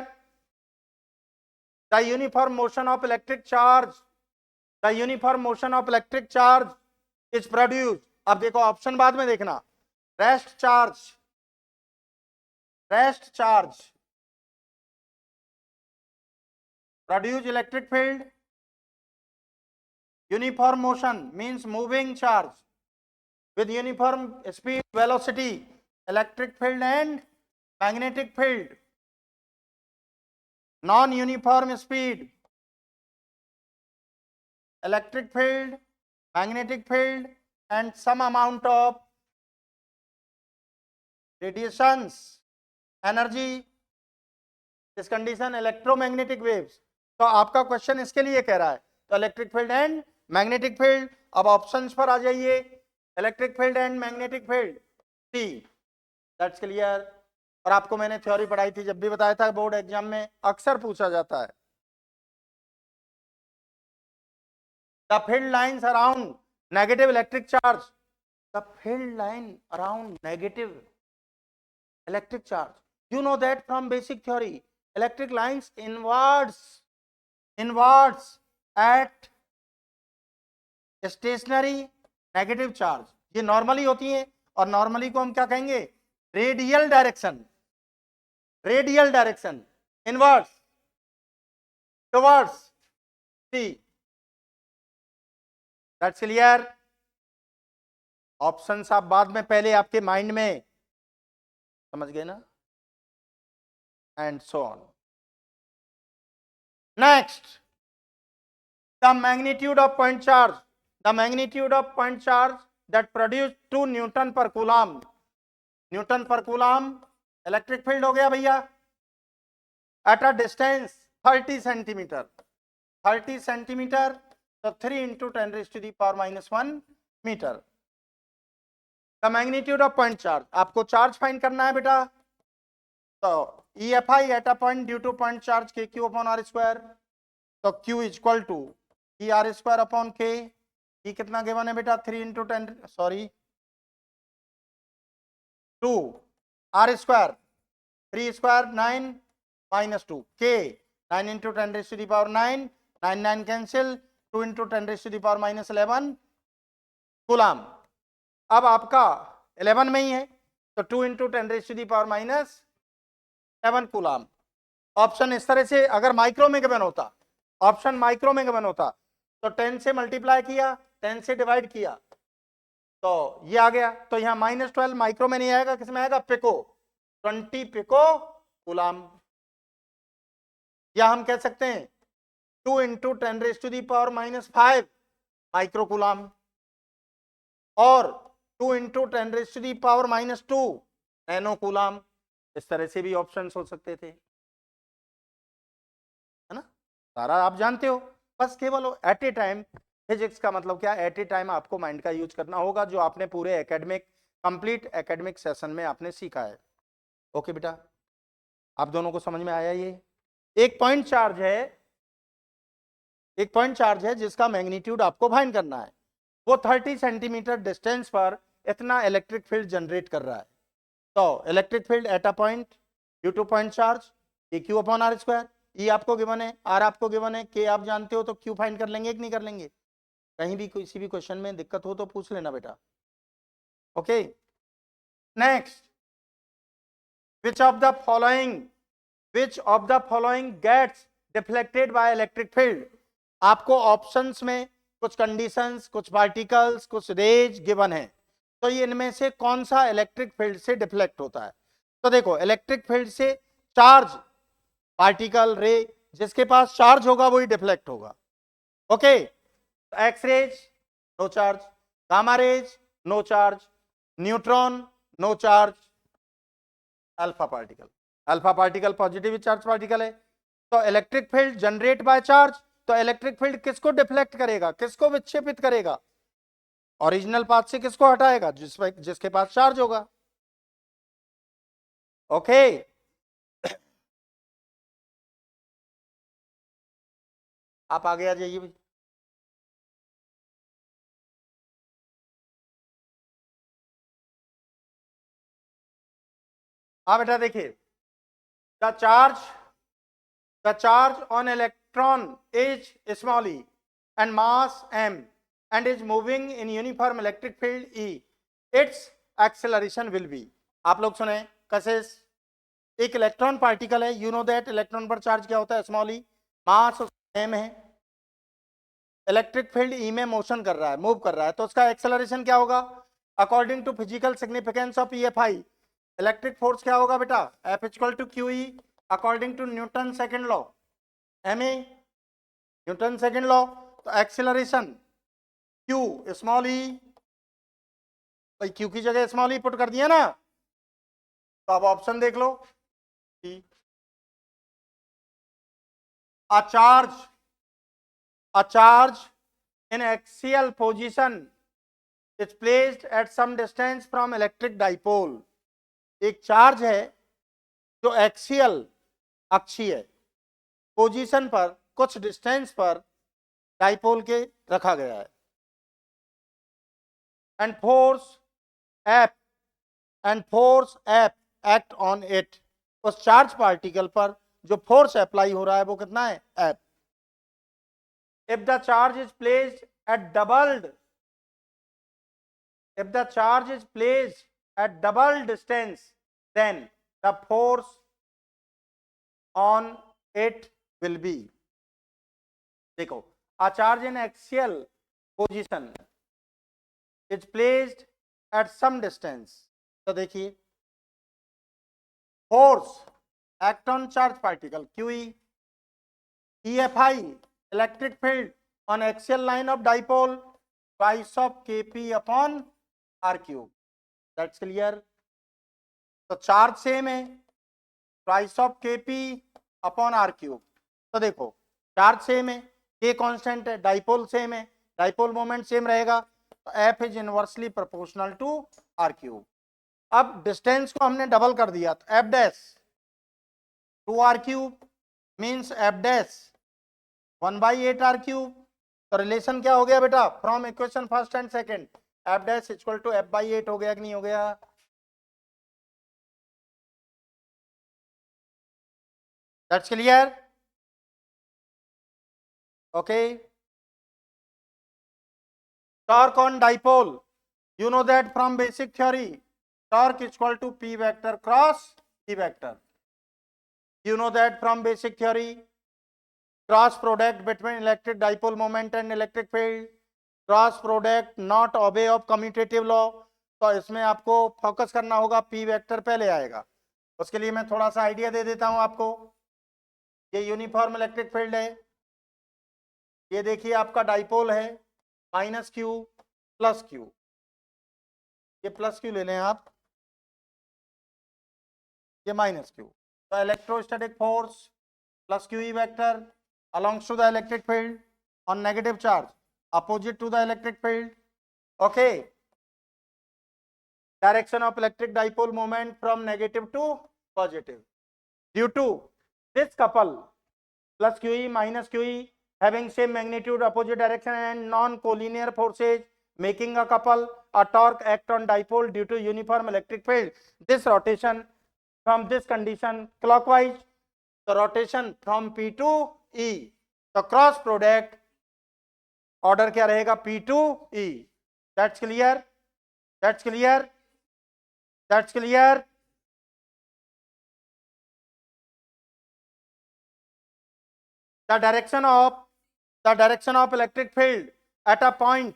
The uniform motion of electric charge is produce. अब देखो ऑप्शन बाद में देखना. Rest charge produce electric field. Uniform motion means moving charge with uniform speed velocity, electric field and magnetic field. Non-uniform speed, electric field, magnetic field and some amount of radiations energy. इस कंडीशन इलेक्ट्रोमैग्नेटिक वेव्स. तो आपका क्वेश्चन इसके लिए कह रहा है तो electric field and magnetic field. अब ऑप्शंस पर आ जाइए. Electric field and magnetic field c. That's clear. और आपको मैंने थ्योरी पढ़ाई थी, जब भी बताया था बोर्ड एग्जाम में अक्सर पूछा जाता है. The field lines around negative electric charge. The field line around negative electric charge. You know that from basic theory, electric lines inwards at stationary negative charge. ये नॉर्मली होती है और नॉर्मली को हम क्या कहेंगे? Radial direction inverse towards T. That's clear. Options आप बाद में, पहले आपके माइंड में समझ गए ना, and so on. Next, the magnitude of point charge. The magnitude of point charge that produce 2 newton पर कूलम. न्यूटन पर कूलम इलेक्ट्रिक फील्ड हो गया भैया at a distance 30 centimetre. 30 centimetre तो 3 × 10⁻⁻⁻1 metre. The magnitude of point charge, आपको चार्ज फाइंड करना है बेटा. तो EFI at a point due to point charge KQ/R². तो Q इक्वल टू ER²/K. ये कितना गिवन है बेटा? 3 × 10 sorry 2 R², 3² 9 -2 K 9 × 10⁻⁹ 9 cancel, 2 × 10⁻⁻11 coulomb. अब आपका 11 में ही है तो 2 × 10⁻⁻7 कूलम. ऑप्शन इस तरह से अगर माइक्रो में गिवन होता, ऑप्शन माइक्रो में गिवन होता तो 10 से मल्टीप्लाई किया, 10 से डिवाइड किया तो ये आ गया. तो यहाँ -12 माइक्रो में नहीं आएगा, किसमें आएगा? पिको. 20 pico coulomb. या हम कह सकते हैं 2 × 10⁻⁻5 माइक्रो कूलम और 2 × 10⁻⁻2 नैनो कूलम. इस तरह से भी ऑप्शंस हो सकते थे, है ना. सारा आप जानते हो, बस केवल एट ए टाइम. फिजिक्स का मतलब क्या? एट ए टाइम आपको माइंड का यूज करना होगा, जो आपने पूरे कंप्लीट एकेडमिक सेशन में आपने सीखा है. ओके बेटा, आप दोनों को समझ में आया? ये एक पॉइंट चार्ज है जिसका मैग्नीट्यूड आपको फाइंड करना है. वो 30 सेंटीमीटर डिस्टेंस पर इतना इलेक्ट्रिक फील्ड जनरेट कर रहा है. तो electric field at a point due to point charge KQ/R². E आपको गिवन है, R आपको गिवन है, K आप जानते हो, तो Q फाइंड कर लेंगे कि नहीं कर लेंगे? कहीं भी किसी भी क्वेश्चन में दिक्कत हो तो पूछ लेना बेटा. Okay. Next, which of the following gets deflected by electric field. आपको ऑप्शंस में कुछ कंडीशंस, कुछ पार्टिकल्स, कुछ रेज गिवन है. तो ये इनमें से कौन सा इलेक्ट्रिक फील्ड से डिफ्लेक्ट होता है? तो देखो, इलेक्ट्रिक फील्ड से चार्ज, पार्टिकल, रे, जिसके पास चार्ज होगा वही डिफ्लेक्ट होगा. Okay. X rays no charge, gamma rays no charge, neutron no charge, alpha particle positive charge particle है. तो electric field generate by charge. तो इलेक्ट्रिक फील्ड किसको डिफ्लेक्ट करेगा, किसको विक्षेपित करेगा? ओरिजिनल पाथ से किसको हटाएगा? जिसके पास चार्ज होगा. ओके. आप आगे आ जाइए. हाँ बेटा, देखिए, the charge on electron is small e and mass m and is moving in uniform electric field E. Its acceleration will be. आप लोग सुने कैसे? एक इलेक्ट्रॉन पार्टिकल है, यू नो दैट. इलेक्ट्रॉन पर चार्ज क्या होता है? Small e. मास m है, इलेक्ट्रिक फील्ड E में मोशन कर रहा है, मूव कर रहा है, तो उसका एक्सेलरेशन क्या होगा? According to physical significance of EFI, electric force क्या होगा बेटा? F = QE according to Newton second law, MA Newton second law. तो एक्सेलरेशन Q स्मॉल e, भाई Q की जगह स्मॉल e पुट कर दिया ना. तो अब ऑप्शन देख लो. A charge in axial position is placed at some distance from electric dipole. एक चार्ज है जो एक्सियल, अक्षीय पोजीशन पर, कुछ डिस्टेंस पर डाइपोल के रखा गया है. and force F act on it, उस चार्ज पार्टिकल पर जो फोर्स अप्लाई हो रहा है वो कितना है, F. If the charge is placed at doubled, if the charge is placed at double distance, then the force on it will be, देखो, a charge in axial position is placed at some distance, तो देखिए force act on charge particle QE, EFI electric field on axial line of dipole twice of Kp upon R cube, that's clear. तो चार्ज सेम है, twice of Kp upon R cube. तो देखो चार्ज सेम है, K कांस्टेंट है, डाइपोल सेम है, डाइपोल मोमेंट सेम रहेगा, तो F is inversely proportional to R cube. अब डिस्टेंस को हमने डबल कर दिया, तो F dash 2R cube means F dash 1/8R cube. तो रिलेशन क्या हो गया बेटा, from equation first and second, F dash equal to F/8 हो गया कि नहीं हो गया. That's clear? Okay. Torque on dipole. You know that from basic theory. Torque is equal to P vector cross E vector. You know that from basic theory. Cross product between electric dipole moment and electric field. Cross product not obey of commutative law. तो इसमें आपको फोकस करना होगा, P वेक्टर पहले आएगा. उसके लिए मैं थोड़ा सा आइडिया दे देता हूं आपको. ये यूनिफॉर्म इलेक्ट्रिक फील्ड है, ये देखिए आपका डाइपोल है, माइनस क्यू प्लस क्यू, ये प्लस क्यू ले लें आप, ये माइनस क्यू. तो electrostatic force plus Q E vector alongs to the electric field on negative charge opposite to the electric field. Okay, direction of electric dipole moment from negative to positive. Due to this couple plus QE minus QE having same magnitude, opposite direction and non-collinear forces making a couple, a torque act on dipole due to uniform electric field. This rotation from this condition clockwise, the rotation from P to E, the cross product order क्या रहेगा, P to E. That's clear? That's clear? That's clear? The direction of electric field at a point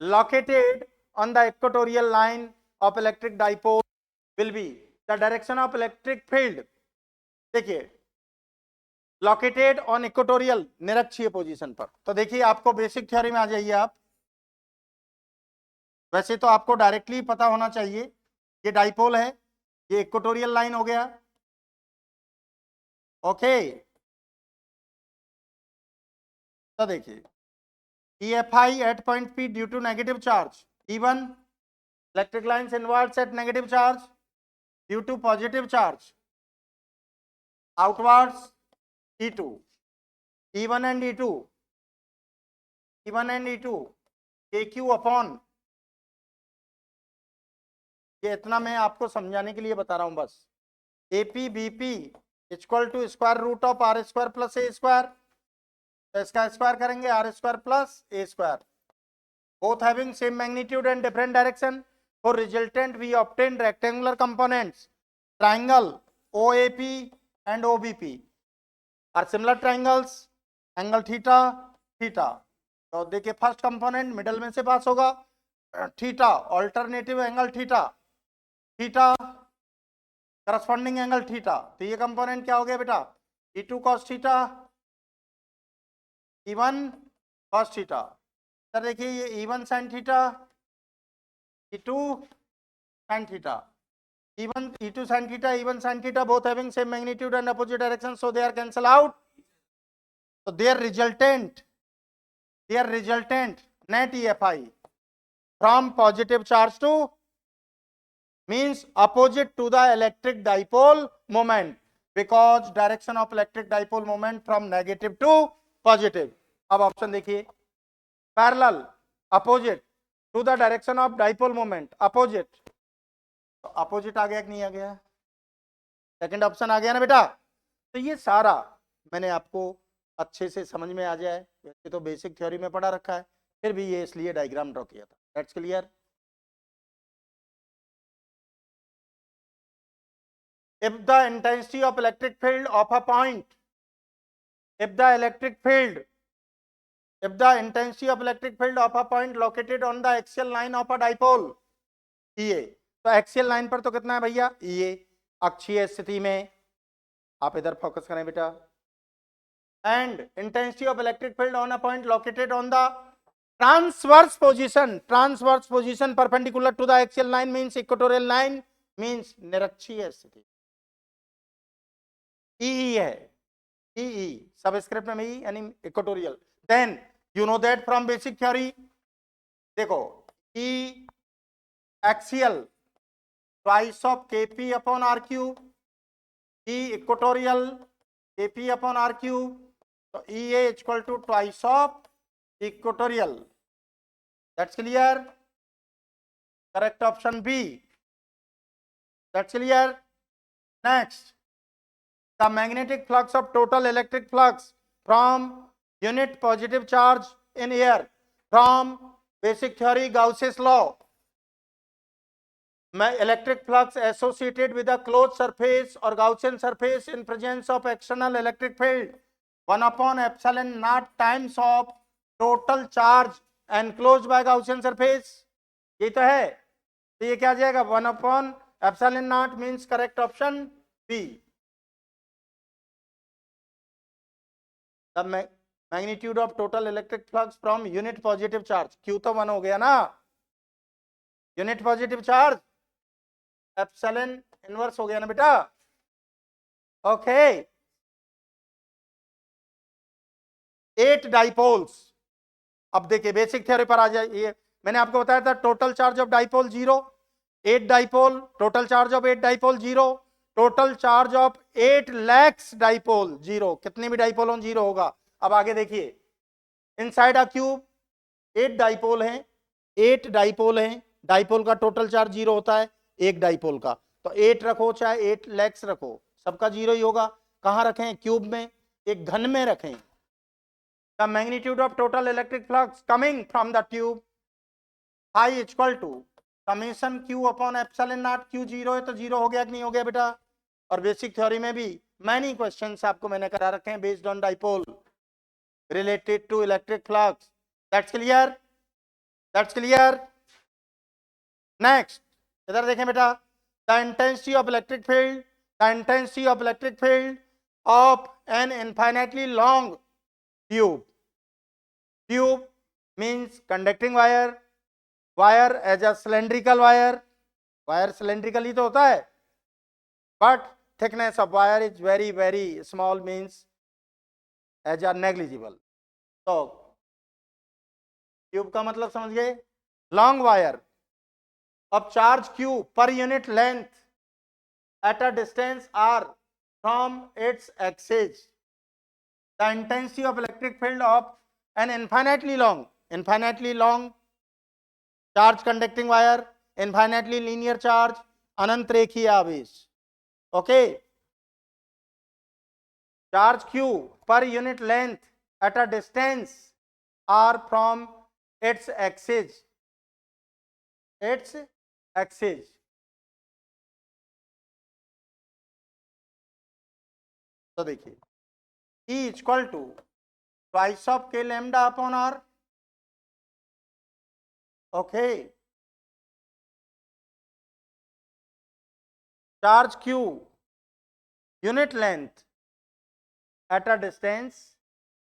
located on the equatorial line of electric dipole will be, the direction of electric field, देखिए लोकेटेड ऑन इक्वेटोरियल, निरक्षीय पोजीशन पर. तो देखिए आपको बेसिक थ्योरी में आ जाइए आप. वैसे तो आपको डायरेक्टली पता होना चाहिए, ये डाइपोल है, ये इक्वेटोरियल लाइन हो गया. ओके, तो देखिए EFI at point P due to negative charge, E1 electric lines inwards at negative charge due to positive charge, outwards E2, E1 and E2, E1 and E2 KQ upon, ये इतना मैं आपको समझाने के लिए बता रहा हूं बस. AP BP equal to square root of R square plus A square, तो इसका स्क्वायर करेंगे R square plus A square, both having same magnitude and different direction. For resultant we obtain rectangular components, triangle OAP and OBP are similar triangles, angle theta theta. तो देखिए फर्स्ट कंपोनेंट मिडल में से पास होगा, theta alternative angle theta, theta corresponding angle theta. तो ये कंपोनेंट क्या हो गया बेटा, E2 cos theta, E1 cos theta. Sir देखिए ये E1 sin theta, E2 sin theta, E2 sin theta, E1 sin theta, both having same magnitude and opposite direction, so they are cancel out. So their resultant net EFI from positive charge to means opposite to the electric dipole moment, because direction of electric dipole moment from negative to positive. अब ऑप्शन देखिए, parallel opposite to the direction of dipole moment, opposite तो अपोजिट आ गया कि नहीं आ गया? सेकंड ऑप्शन आ गया ना बेटा। तो ये सारा मैंने आपको अच्छे से समझ में आ जाए, वैसे तो बेसिक थ्योरी में पढ़ा रखा है, फिर भी ये इसलिए डायग्राम ड्रॉ किया था। That's clear. If the intensity of electric field of a point, if the electric field, if the intensity of electric field of a point located on the axial line of a dipole, EA, तो एक्सियल लाइन पर तो कितना है भैया? EA। अक्षीय स्थिति में, आप इधर फोकस करें बेटा, and intensity of electric field on a point located on the transverse position perpendicular to the axial line means equatorial line means निरक्षीय स्थिति, EE है, EE सबस्क्रिप्ट में ई यानी equatorial. Then you know that from basic theory, देखो E axial twice of KP upon R cube, E equatorial KP upon R cube, तो EA equal to twice of equatorial. That's clear. Correct option B. That's clear. Next, the magnetic flux of total electric flux from unit positive charge in air from basic theory Gauss's law, electric flux associated with a closed surface or Gaussian surface in presence of external electric field 1 upon epsilon naught times of total charge enclosed by Gaussian surface, ये तो है। तो ये क्या आ जाएगा? 1 upon epsilon naught means correct option B। The magnitude of total electric flux from unit positive charge, Q तो 1 हो गया ना, unit positive charge epsilon inverse हो गया ना बेटा। Okay, 8 dipoles. अब देखिए बेसिक थ्योरी पर आ जाइए, मैंने आपको बताया था total charge of dipole 0, 8 dipole, total charge of 8 dipole 0, total charge of 8 lakhs dipole 0, कितने भी डाइपोल हो 0 होगा। अब आगे देखिए, इनसाइड अ क्यूब 8 डाइपोल हैं, 8 डाइपोल हैं, डाइपोल का टोटल चार्ज 0 होता है एक डाइपोल का, तो 8 रखो चाहे 8 लैक्स रखो, सबका 0 ही होगा। कहां रखें? क्यूब में, एक घन में रखें। The magnitude of total electric flux coming from the tube I equal to summation Q upon epsilon naught. Q 0 है तो 0 हो गया कि नहीं हो गया बेटा? और बेसिक थ्योरी में भी मैनी क्वेश्चंस आपको मैंने करा रखे हैं based on dipole related to electric flux. That's clear? That's clear? Next, इधर देखें बेटा, the intensity of electric field, the intensity of electric field of an infinitely long tube. Tube means conducting wire, wire as a cylindrical wire, wire cylindrical ही तो होता है, but thickness of wire is very very small means as a negligible. तो ट्यूब का मतलब समझ गए, long wire of charge Q per unit length at a distance R from its axis. The intensity of electric field of an infinitely long charge conducting wire, infinitely linear charge, अनंत रेखीय आवेश। Okay, charge Q per unit length at a distance R from its axis, तो देखिए E equal to twice of K lambda upon R। Okay, charge Q unit length at a distance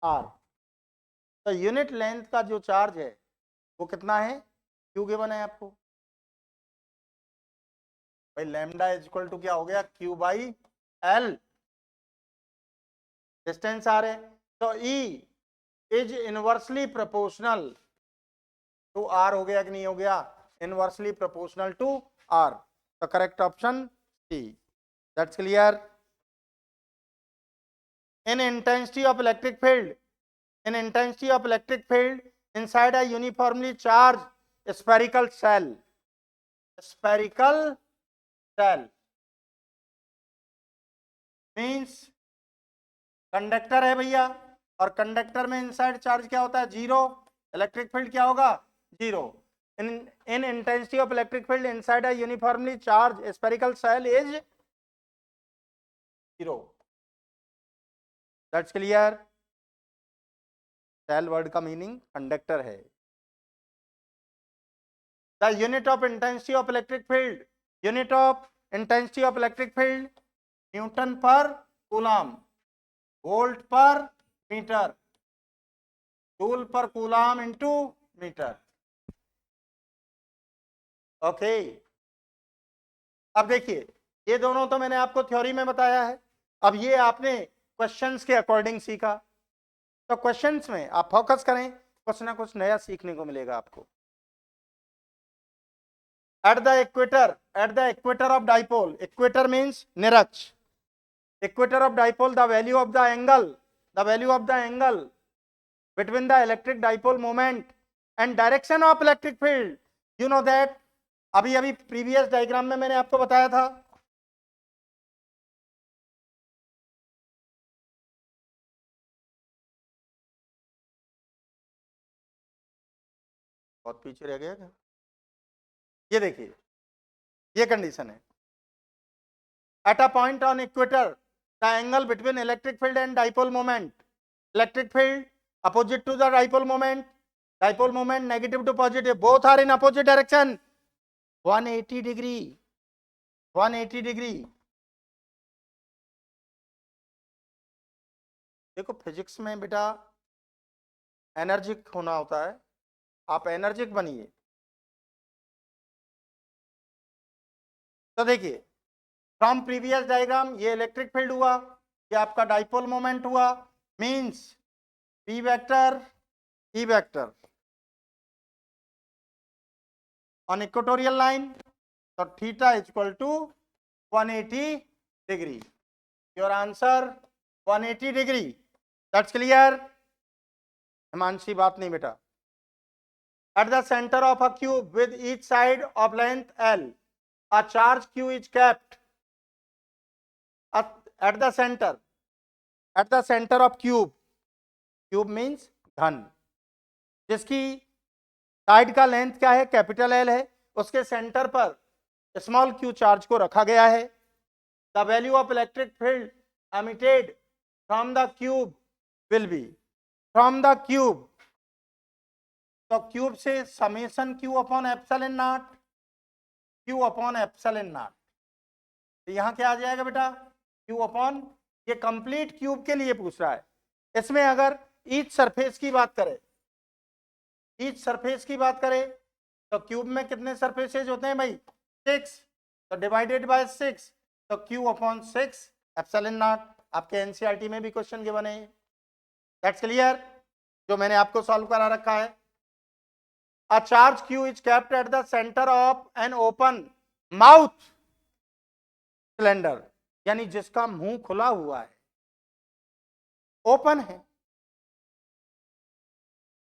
R, तो यूनिट लेंथ का जो चार्ज है वो कितना है? Q गिवन है आपको भाई, लैम्डा इक्वल टू क्या हो गया? Q by L, distance r है, तो E is inversely proportional to R हो गया कि नहीं हो गया? इनवर्सली प्रोपोर्शनल टू R, तो correct option C। That's clear. In intensity of electric field, in intensity of electric field inside a uniformly charged spherical cell, spherical cell means conductor है भैया, और कंडक्टर में इनसाइड चार्ज क्या होता है? जीरो। इलेक्ट्रिक फील्ड क्या होगा? Zero. in intensity of electric field inside a uniformly charged spherical cell is zero. That's clear. Cell word का मीनिंग कंडक्टर है. The unit of intensity of electric field, unit of intensity of electric field, newton पर कूलम, वोल्ट पर मीटर, जूल पर कूलम इंटू मीटर. ओके. अब देखिए, ये दोनों तो मैंने आपको थ्योरी में बताया है. अब ये आपने क्वेश्चंस के अकॉर्डिंग सीखा, तो क्वेश्चंस में आप फोकस करें, कुछ ना कुछ नया सीखने को मिलेगा आपको. At the equator of dipole, equator means निरक्ष. Equator of dipole, the value of the angle between the electric dipole moment and direction of electric field, you know that. अभी प्रीवियस डायग्राम में मैंने आपको बताया था. बहुत पीछे रह गया क्या? ये देखिए, ये कंडीशन है. At a point on equator the angle between electric field and dipole moment, electric field opposite to the dipole moment negative to positive, both are in opposite direction 180 degree. देखो फिजिक्स में बेटा एनर्जिक होना होता है, आप एनर्जिक बनिए. तो देखिए, फ्रॉम प्रीवियस डायग्राम ये इलेक्ट्रिक फील्ड हुआ, ये आपका डाइपोल मोमेंट हुआ, means P vector E vector on equatorial line, तो theta is equal to 180 degree. Your answer 180 degree. That's clear. Himanshi बात नहीं बेटा. At the centre of a cube with each side of length L, a charge Q is kept at the center of cube means घन, जिसकी साइड का लेंथ क्या है? कैपिटल L है. उसके सेंटर पर स्मॉल q चार्ज को रखा गया है. The value of electric field emitted from the cube will be, from the cube, तो क्यूब से summation q upon epsilon naught, q upon epsilon not. तो यहां क्या आ जाएगा बेटा? q अपॉन, ये कंप्लीट क्यूब के लिए पूछ रहा है. इसमें अगर ईच सरफेस की बात करें, तो क्यूब में कितने सरफेसेज होते हैं भाई? 6. तो डिवाइडेड बाय 6, तो q अपॉन 6 एप्सिलॉन नॉट. आपके एनसीईआरटी में भी क्वेश्चन के बने हैं. दैट्स क्लियर, जो मैंने आपको सॉल्व करा रखा है. A charge Q is kept at the center of an open mouth cylinder, यानी जिसका मुंह खुला हुआ है, ओपन है,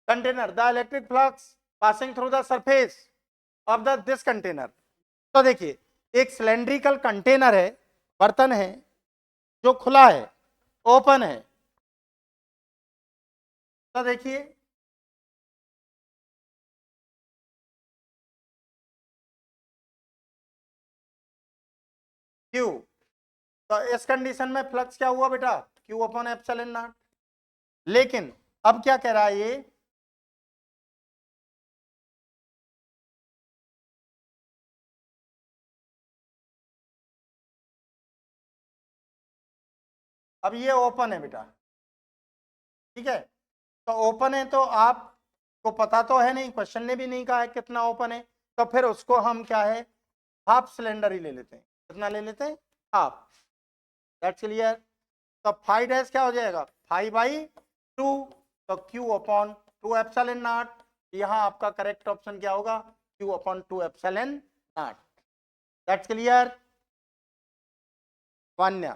container. The electric flux passing through the surface of this container. तो देखिए, एक सिलेंड्रिकल कंटेनर है, बर्तन है, जो खुला है, ओपन है. तो देखिए, क्यू, तो इस कंडीशन में फ्लक्स क्या हुआ बेटा? Q upon epsilon not. लेकिन अब क्या कह रहा है ये? अब ये ओपन है बेटा, ठीक है. तो ओपन है, तो आपको पता तो है नहीं, क्वेश्चन ने भी नहीं कहा है कितना ओपन है, तो फिर उसको हम क्या है, हाफ सिलेंडर ही ले लेते हैं. कितना ले लेते हैं? हाफ. That's clear. तो 5 डैश क्या हो जाएगा? 5/2, तो Q अपॉन 2 एप्सिलॉन नॉट. यहाँ आपका करेक्ट ऑप्शन क्या होगा? Q upon 2 epsilon not. That's clear. Vanya,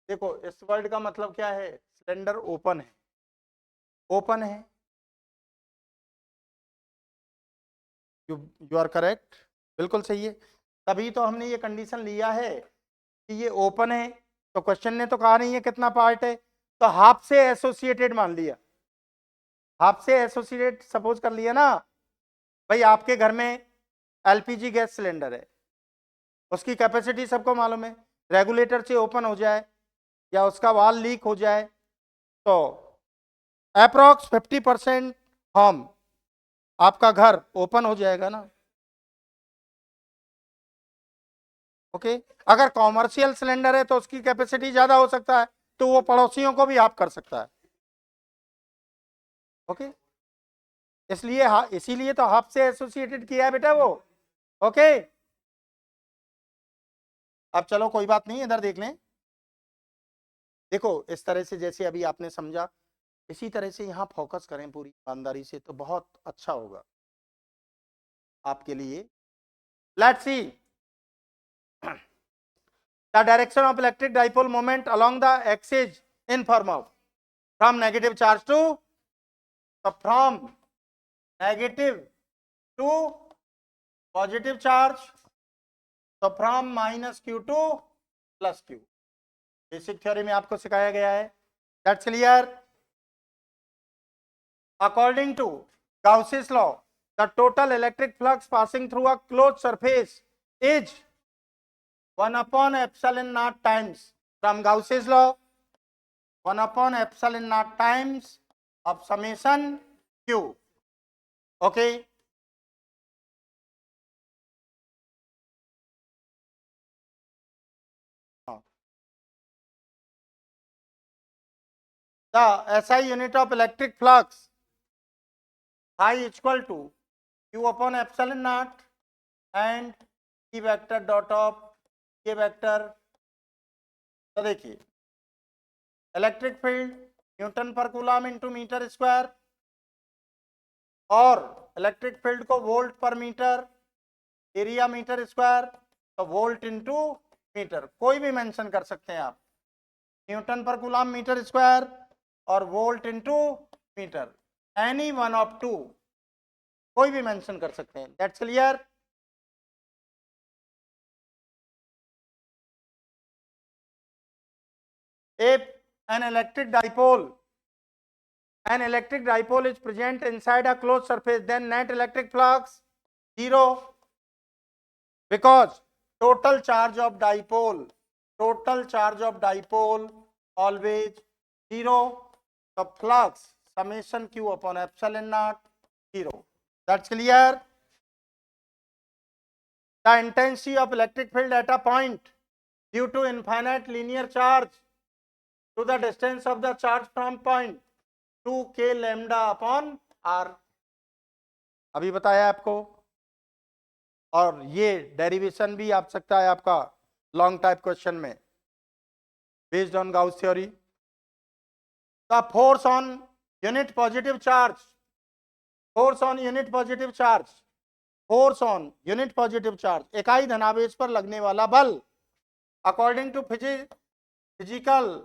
देखो इस वर्ड का मतलब क्या है? सिलेंडर ओपन है, ओपन है. यू आर करेक्ट, बिल्कुल सही है, तभी तो हमने ये कंडीशन लिया है कि ये ओपन है, तो क्वेश्चन ने तो कहा नहीं है कितना पार्ट है, तो हाफ से एसोसिएटेड मान लिया, हाफ से एसोसिएटेड सपोज कर लिया ना भाई। आपके घर में एलपीजी गैस सिलेंडर है, उसकी कैपेसिटी सबको मालूम है, रेगुलेटर से ओपन हो जाए या उसका वाल लीक हो जाए तो अप्रोक्स 50% हम आपका घर ओपन हो जाएगा ना। ओके, अगर कॉमर्शियल सिलेंडर है तो उसकी कैपेसिटी ज्यादा हो सकता है, तो वो पड़ोसियों को भी आप कर सकता है। ओके, इसलिए इसीलिए तो हाफ से एसोसिएटेड किया है बेटा वो। ओके, अब चलो कोई बात नहीं, इधर देख लें। देखो इस तरह से जैसे अभी आपने समझा, इसी तरह से यहां फोकस करें पूरी ईमानदारी से, तो बहुत अच्छा होगा आपके लिए। Let's see the direction of electric dipole moment along the axis in form of from negative charge to from negative to positive charge, तो from minus q to plus q, basic theory में आपको सिखाया गया है। That's clear. According to Gauss's law, the total electric flux passing through a closed surface is 1 upon epsilon naught times, from Gauss's law, 1 upon epsilon naught times of summation q. Okay, the SI unit of electric flux I equal to q upon epsilon naught and E vector dot of K vector। तो देखिए इलेक्ट्रिक फील्ड न्यूटन पर कूलम इंटू मीटर स्क्वायर, और इलेक्ट्रिक फील्ड को वोल्ट पर मीटर, एरिया मीटर स्क्वायर, तो वोल्ट इंटू मीटर, कोई भी मेंशन कर सकते हैं आप, न्यूटन पर कूलम मीटर स्क्वायर और volt into metre, any one of two, कोई भी मेंशन कर सकते हैं। That's clear. If an electric dipole is present inside a closed surface, then net electric flux 0, because total charge of dipole always 0, the flux summation q upon epsilon naught 0. That's clear. The intensity of electric field at a point due to infinite linear charge to the distance of the charge from point 2k lambda upon r, अभी बताया आपको, और ये डेरिवेशन भी आ सकता है आपका लॉन्ग टाइप क्वेश्चन में based on Gauss theory. The force on unit positive charge, force on unit positive charge, force on unit positive charge, इकाई धनावेश पर लगने वाला बल, according to physical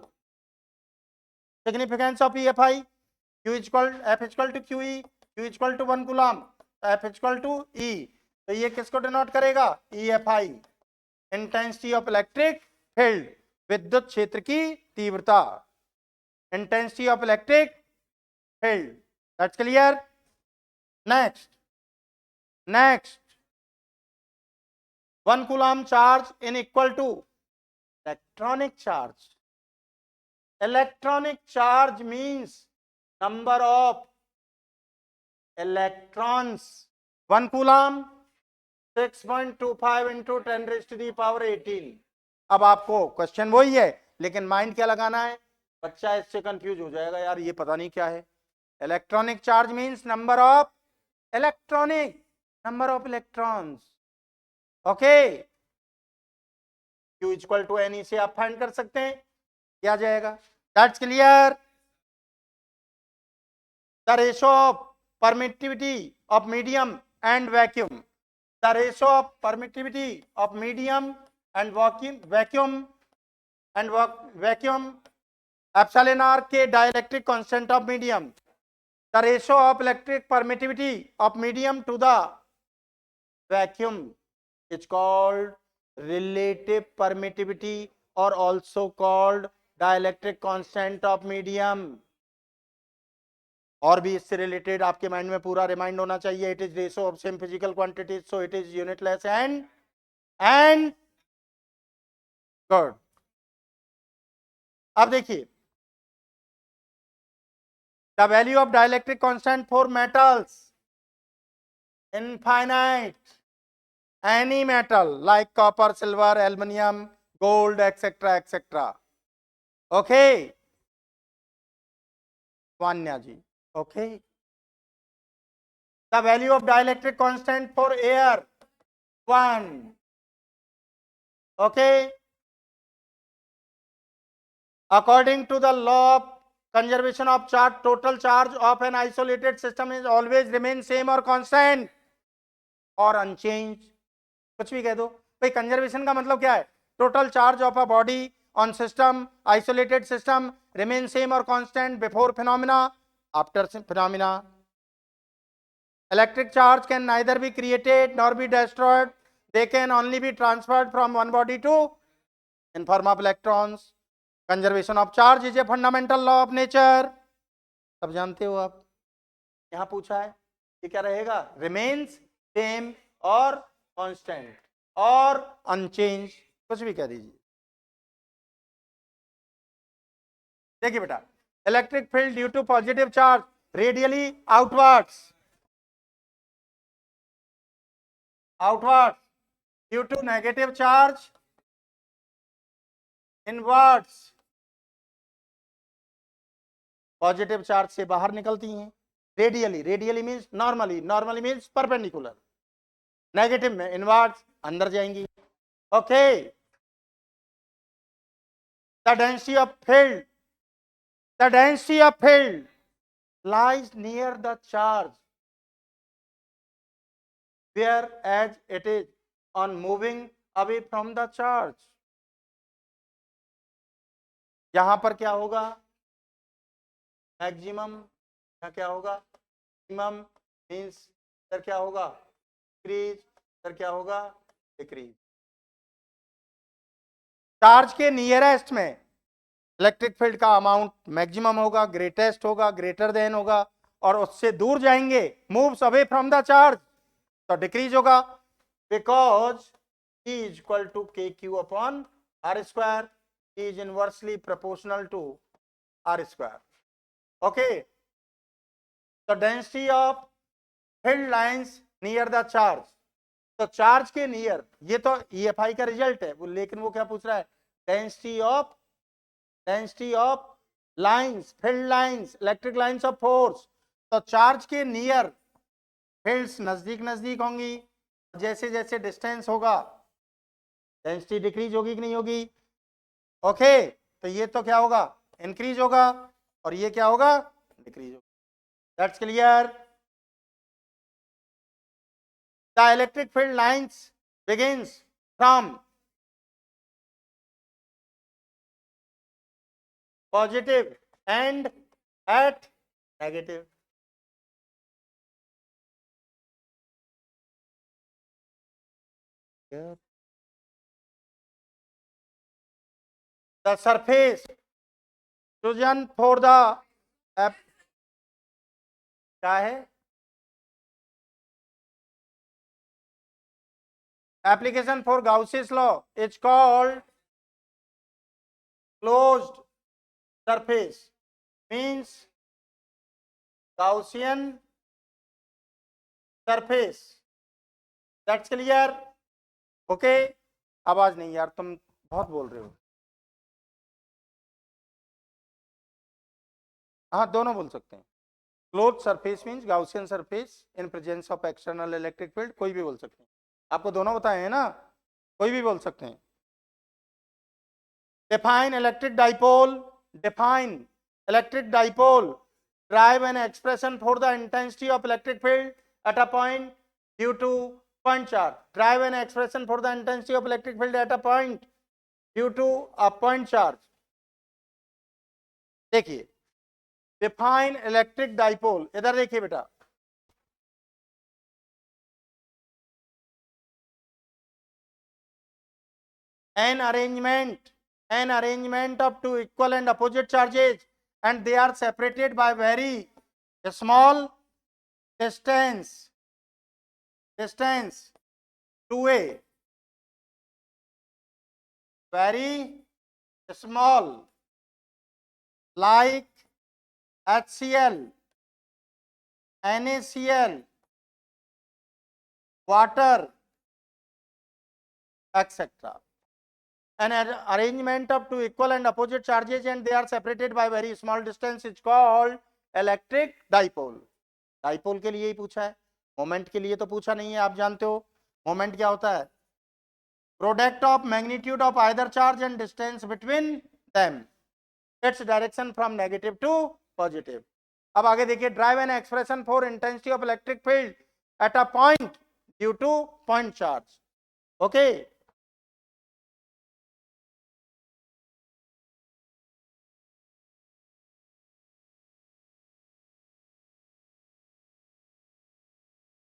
significance of EFI, F equal to QE, Q equal to 1 coulomb, F equal to E, तो ये किसको डिनोट करेगा? EFI, intensity of electric field, विद्युत क्षेत्र की तीव्रता, intensity of electric field. That's clear. Next 1 coulomb charge in equal to electronic charge. Electronic charge means number of electrons. 1 coulomb 6.25 into 10 raised to the power 18। अब आपको क्वेश्चन वही है, लेकिन माइंड क्या लगाना है, बच्चा इससे कंफ्यूज हो जाएगा, यार ये पता नहीं क्या है। Electronic charge means number of electrons. Okay, Q equal to N से आप फाइंड कर सकते हैं, क्या जाएगा। That's clear. The ratio of permittivity of medium and vacuum, the ratio of permittivity of medium and vacuum epsilon r के dielectric constant of medium, the ratio of electric permittivity of medium to the vacuum it's called relative permittivity और also called dielectric constant of medium. और भी इससे रिलेटेड आपके माइंड में पूरा रिमाइंड होना चाहिए। It is ratio of same physical quantities, so it is unitless and good. अब देखिए, the value of dielectric constant for metals infinite, any metal like copper, silver, aluminium, gold, etcetera etcetera. Okay Vanya ji, okay. The value of dielectric constant for air 1. Okay. According to the law of conservation of charge, total charge of an isolated system is always remain same or constant or unchanged. कुछ भी कह दो भाई। कंजर्वेशन का मतलब क्या है? Total charge of a body on system, isolated system, remain same और constant before phenomena, after phenomena. Electric charge can neither be created nor be destroyed. They can only be transferred from one body to in form of electrons. Conservation of charge is a fundamental law of nature. सब जानते हो आप। यहां पूछा है ये क्या रहेगा? Remains same और constant और unchanged, कुछ भी कह दीजिए। देखिए बेटा, electric field due to positive charge radially outwards, outwards due to negative charge inwards, positive charge से बाहर निकलती हैं। Radially, radially means normally, normally means perpendicular, negative में इनवर्ड्स अंदर जाएंगी। Okay, the density of field, the density of field lies near the charge whereas it is on moving away from the charge। यहां पर क्या होगा? मैक्सिमम, यहाँ क्या होगा? मिनिमम मींस इधर क्या होगा? इंक्रीज, इधर क्या होगा? डिक्रीज। चार्ज के नियरेस्ट में इलेक्ट्रिक फील्ड का अमाउंट मैक्सिमम होगा, ग्रेटेस्ट होगा, ग्रेटर देन होगा, और उससे दूर जाएंगे, moves away from the charge, तो डिक्रीज होगा। Because E is equal to KQ upon R square, E is inversely proportional to R square। Okay, the density of field lines near the charge, तो चार्ज के नियर, ये तो EFI का रिजल्ट है वो, लेकिन वो क्या पूछ रहा है? Density of lines, field lines, electric lines of force. तो चार्ज के नियर फील्ड्स नजदीक नजदीक होंगी, जैसे जैसे डिस्टेंस होगा डेंसिटी डिक्रीज होगी कि नहीं होगी? ओके, तो ये तो क्या होगा? इंक्रीज होगा, और ये क्या होगा? डिक्रीज होगा। That's clear. The electric field lines begins from positive end at negative. The surface chosen for the क्या है? Application for Gauss's law is called closed surface, means Gaussian surface। That's clear? Okay, आवाज नहीं यार, तुम बहुत बोल रहे हो। हाँ, दोनों बोल सकते हैं। Closed surface means Gaussian surface in presence of external electric field, कोई भी बोल सकते हैं। आपको दोनों बताए हैं ना, कोई भी बोल सकते हैं। Define electric dipole, define electric dipole, derive an expression for the intensity of electric field at a point due to point charge. Derive an expression for the intensity of electric field at a point due to a point charge. देखिए, डिफाइन इलेक्ट्रिक डाइपोल, इधर देखिए बेटा, an arrangement of two equal and opposite charges and they are separated by very small distance 2a, very small, like HCl, NaCl, water, etc. An arrangement of two equal and opposite charges and they are separated by very small distance is called electric dipole. Dipole के लिए ही पूछा है, मोमेंट के लिए तो पूछा नहीं है. आप जानते हो मोमेंट क्या होता है? Product of magnitude of either charge and distance between them, its direction from negative to positive. अब आगे देखिए, derive an expression for intensity of electric field at a point due to point charge. Okay,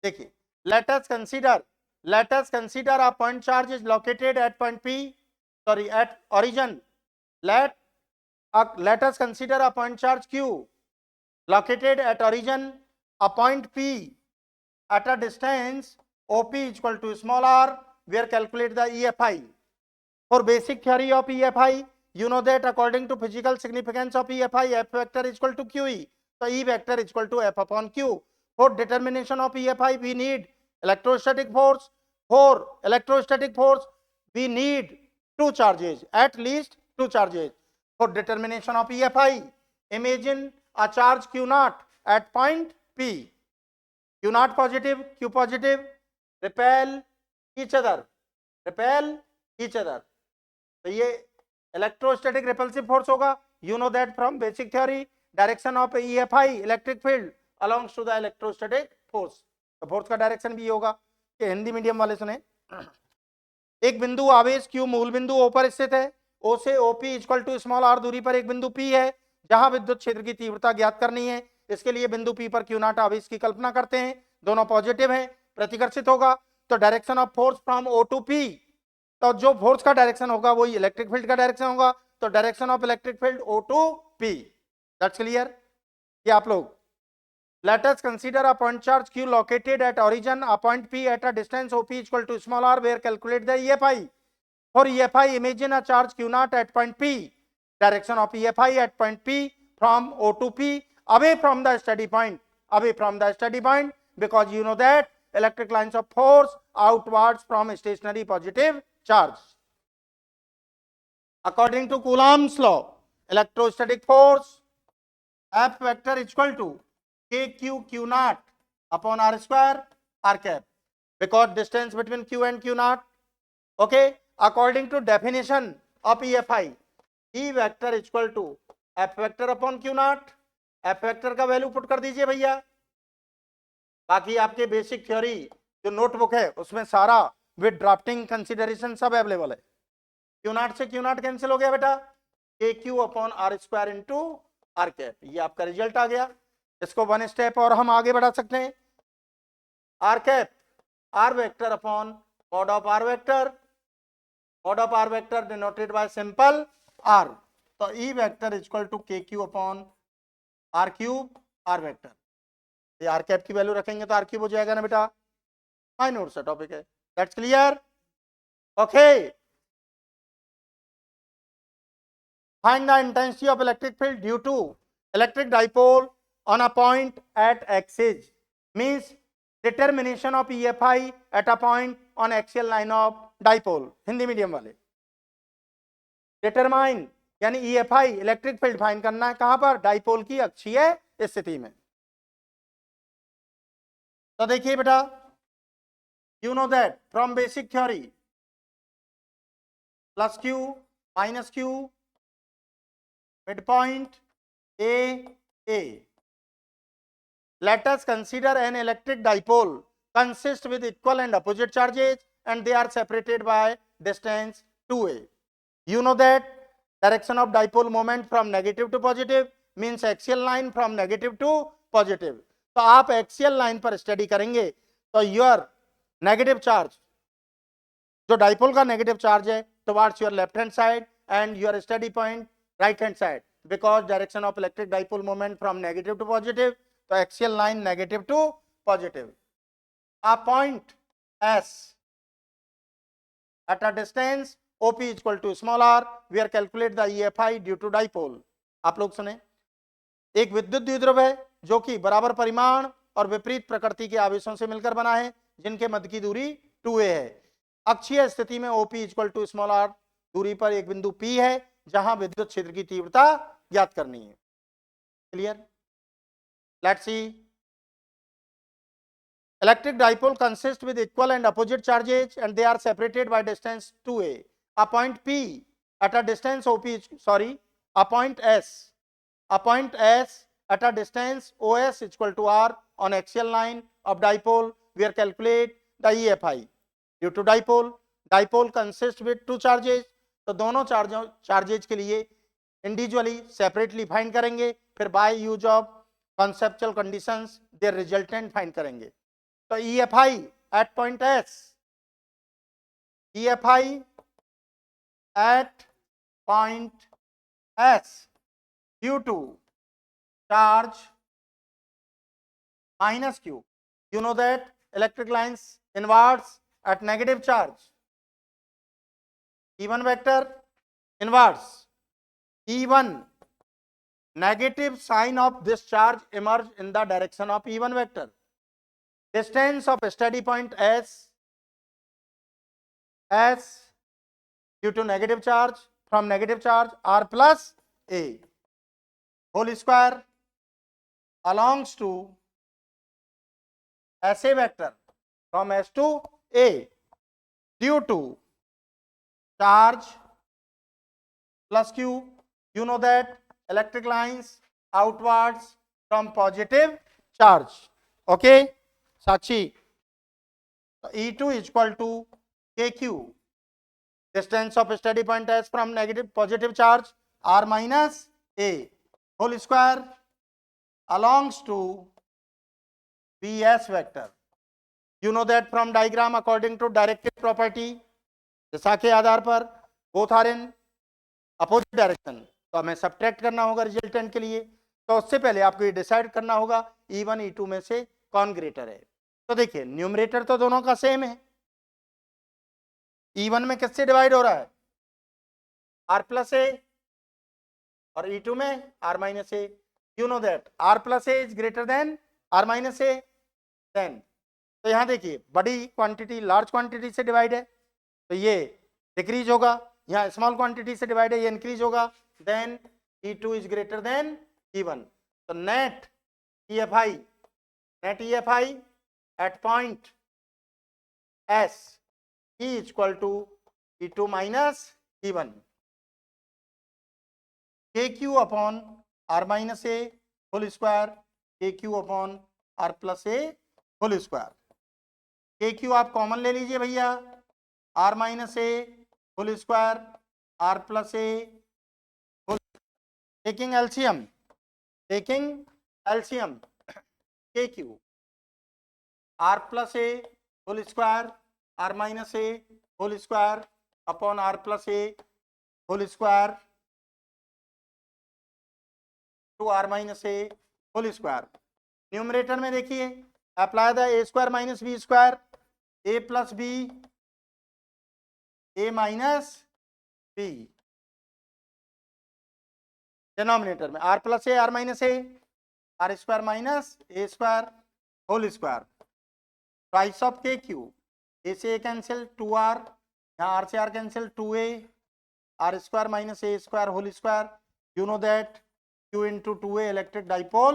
देखिए, let us consider a point charge is located at point P, sorry, at origin. Let us consider a point charge Q located at origin, a point P at a distance OP equal to small r, where calculate the EFI. For basic theory of EFI, you know that according to physical significance of EFI, F vector is equal to QE. So E vector is equal to F upon Q. For determination of EFI, we need electrostatic force. For electrostatic force, we need two charges, at least two charges. For determination of EFI, imagine a charge Q naught at point P. Q naught positive, Q positive, repel each other. तो ये इलेक्ट्रोस्टैटिक रिपल्सिव फोर्स होगा. You know that from basic theory, direction of EFI electric field alongs to the electrostatic force. तो फोर्स का डायरेक्शन भी होगा. ये हिंदी मीडियम वाले सुने. एक बिंदु आवेश Q मूल बिंदु O पर स्थित है. O से OP equal to small r दूरी पर एक बिंदु P है जहां विद्युत क्षेत्र की तीव्रता ज्ञात करनी है. इसके लिए बिंदु P पर Q नॉट आवेश की कल्पना करते हैं. दोनों पॉजिटिव हैं, प्रतिकर्षित होगा. तो direction of force from O to P, तो जो फोर्स का डायरेक्शन होगा वही इलेक्ट्रिक फील्ड का डायरेक्शन होगा. तो direction of electric field O to P. That's clear. ये आप लोग, let us consider a point charge Q located at origin, a point P at a distance OP equal to small r, where calculate the EFI. For EFI, imagine a charge Q naught at point P. Direction of EFI at point P from O to P, away from the steady point, because you know that electric lines of force outwards from stationary positive charge. According to Coulomb's law, electrostatic force F vector is equal to KQ Q naught upon R square R cap, because distance between Q and Q naught. Okay, according to definition of EFI, E vector is equal to F vector upon Q naught. F vector का वैल्यू पुट कर दीजिए भैया. बाकी आपके बेसिक थ्योरी जो नोटबुक है उसमें सारा विद ड्राफ्टिंग कंसिडरेशन सब अवेलेबल है. Q naught से Q naught कैंसिल हो गया बेटा. KQ upon R square into R cap. ये आपका रिजल्ट आ गया. इसको वन स्टेप और हम आगे बढ़ा सकते हैं. R cap R vector upon mod of R vector denoted by simple R. तो E vector is equal to KQ upon R cube R vector. ये R कैप की वैल्यू रखेंगे तो R क्यूब हो जाएगा ना बेटा. माइनर सा टॉपिक है. That's clear. Okay, find the intensity of electric field due to electric dipole on a point at axis, means determination of EFI at a point on axial line of dipole. Hindi medium वाले, determine यानी EFI इलेक्ट्रिक फील्ड फाइंड करना है. कहां पर? डाइपोल की अक्षीय स्थिति में. तो देखिए बेटा, you know that from basic theory, plus Q minus Q, midpoint A. Let us consider an electric dipole consists with equal and opposite charges and they are separated by distance 2a. You know that direction of dipole moment from negative to positive means axial line from negative to positive. तो आप एक्सियल लाइन पर स्टडी करेंगे तो योर नेगेटिव चार्ज, जो डाइपोल का नेगेटिव चार्ज है towards your left hand side and your steady point right hand side, because direction of electric dipole moment from negative to positive, so axial line negative to positive. A point S at a distance OP equal to small r, where calculate the EFI due to dipole. आप लोग सुने, एक विद्युत द्विध्रुव है जो कि बराबर परिमाण और विपरीत प्रकृति के आवेशों से मिलकर बना है, जिनके मध्य की दूरी 2a है। अक्षीय स्थिति में OP equal to small r दूरी पर एक बिंदु P है जहां विद्युत क्षेत्र की तीव्रता ज्ञात करनी है। Clear? Let's see. Electric dipole consists with equal and opposite charges and they are separated by distance 2a. A point P at a distance OP, a point S at a distance OS equal to R on axial line of dipole, where calculate the EFI due to dipole consists with two charges, तो दोनों चार्जेज के लिए इंडिविजुअली सेपरेटली फाइंड करेंगे, फिर by use of conceptual conditions their resultant find करेंगे। तो EFI at point S, EFI at point S due to charge minus Q. You know that electric lines inwards at negative charge, E1 vector inwards, E1 negative sign of this charge emerge in the direction of E1 vector. Distance of steady point S due to negative charge, from negative charge R plus A whole square belongs to SA vector from S to A due to charge plus Q. You know that electric lines outwards from positive charge. Okay, Sakshi. E2 is equal to KQ, distance of steady point S from negative positive charge R minus A whole square belongs to BS vector. You know that from diagram according to directive property, दिशा के आधार पर both are in opposite direction, तो हमें सब्ट्रैक्ट करना होगा रिजल्टेंट के लिए। तो उससे पहले आपको ये डिसाइड करना होगा E1 E2 में से कौन ग्रेटर है। तो देखिए न्यूमरेटर तो दोनों का सेम है, E1 में किससे डिवाइड हो रहा है, R प्लस ए, और E2 में R minus a. You know that R plus a is greater than R minus a. Then तो यहां देखिए बड़ी क्वांटिटी लार्ज क्वांटिटी से डिवाइड है तो ये डिक्रीज होगा, यहाँ स्मॉल क्वांटिटी से डिवाइड है ये इंक्रीज होगा। Then E2 is greater than E1। तो net EFI at point S E equal to E2 minus E1, KQ upon R minus A whole square, KQ upon R plus A whole square। KQ आप कॉमन ले लीजिए भैया, R minus A whole square R plus A whole, taking LCM KQ R plus A whole square R minus A whole square upon R plus A whole square to R minus A whole square। Numerator में देखिए apply the A square minus B square, A plus B A minus B, denominator में R plus A R minus A R square minus A square whole square, प्राइस ऑफ KQ, A से A कैंसिल 2R, यहाँ R से R cancel 2A, R square minus A square whole square. You know that Q into 2A electric dipole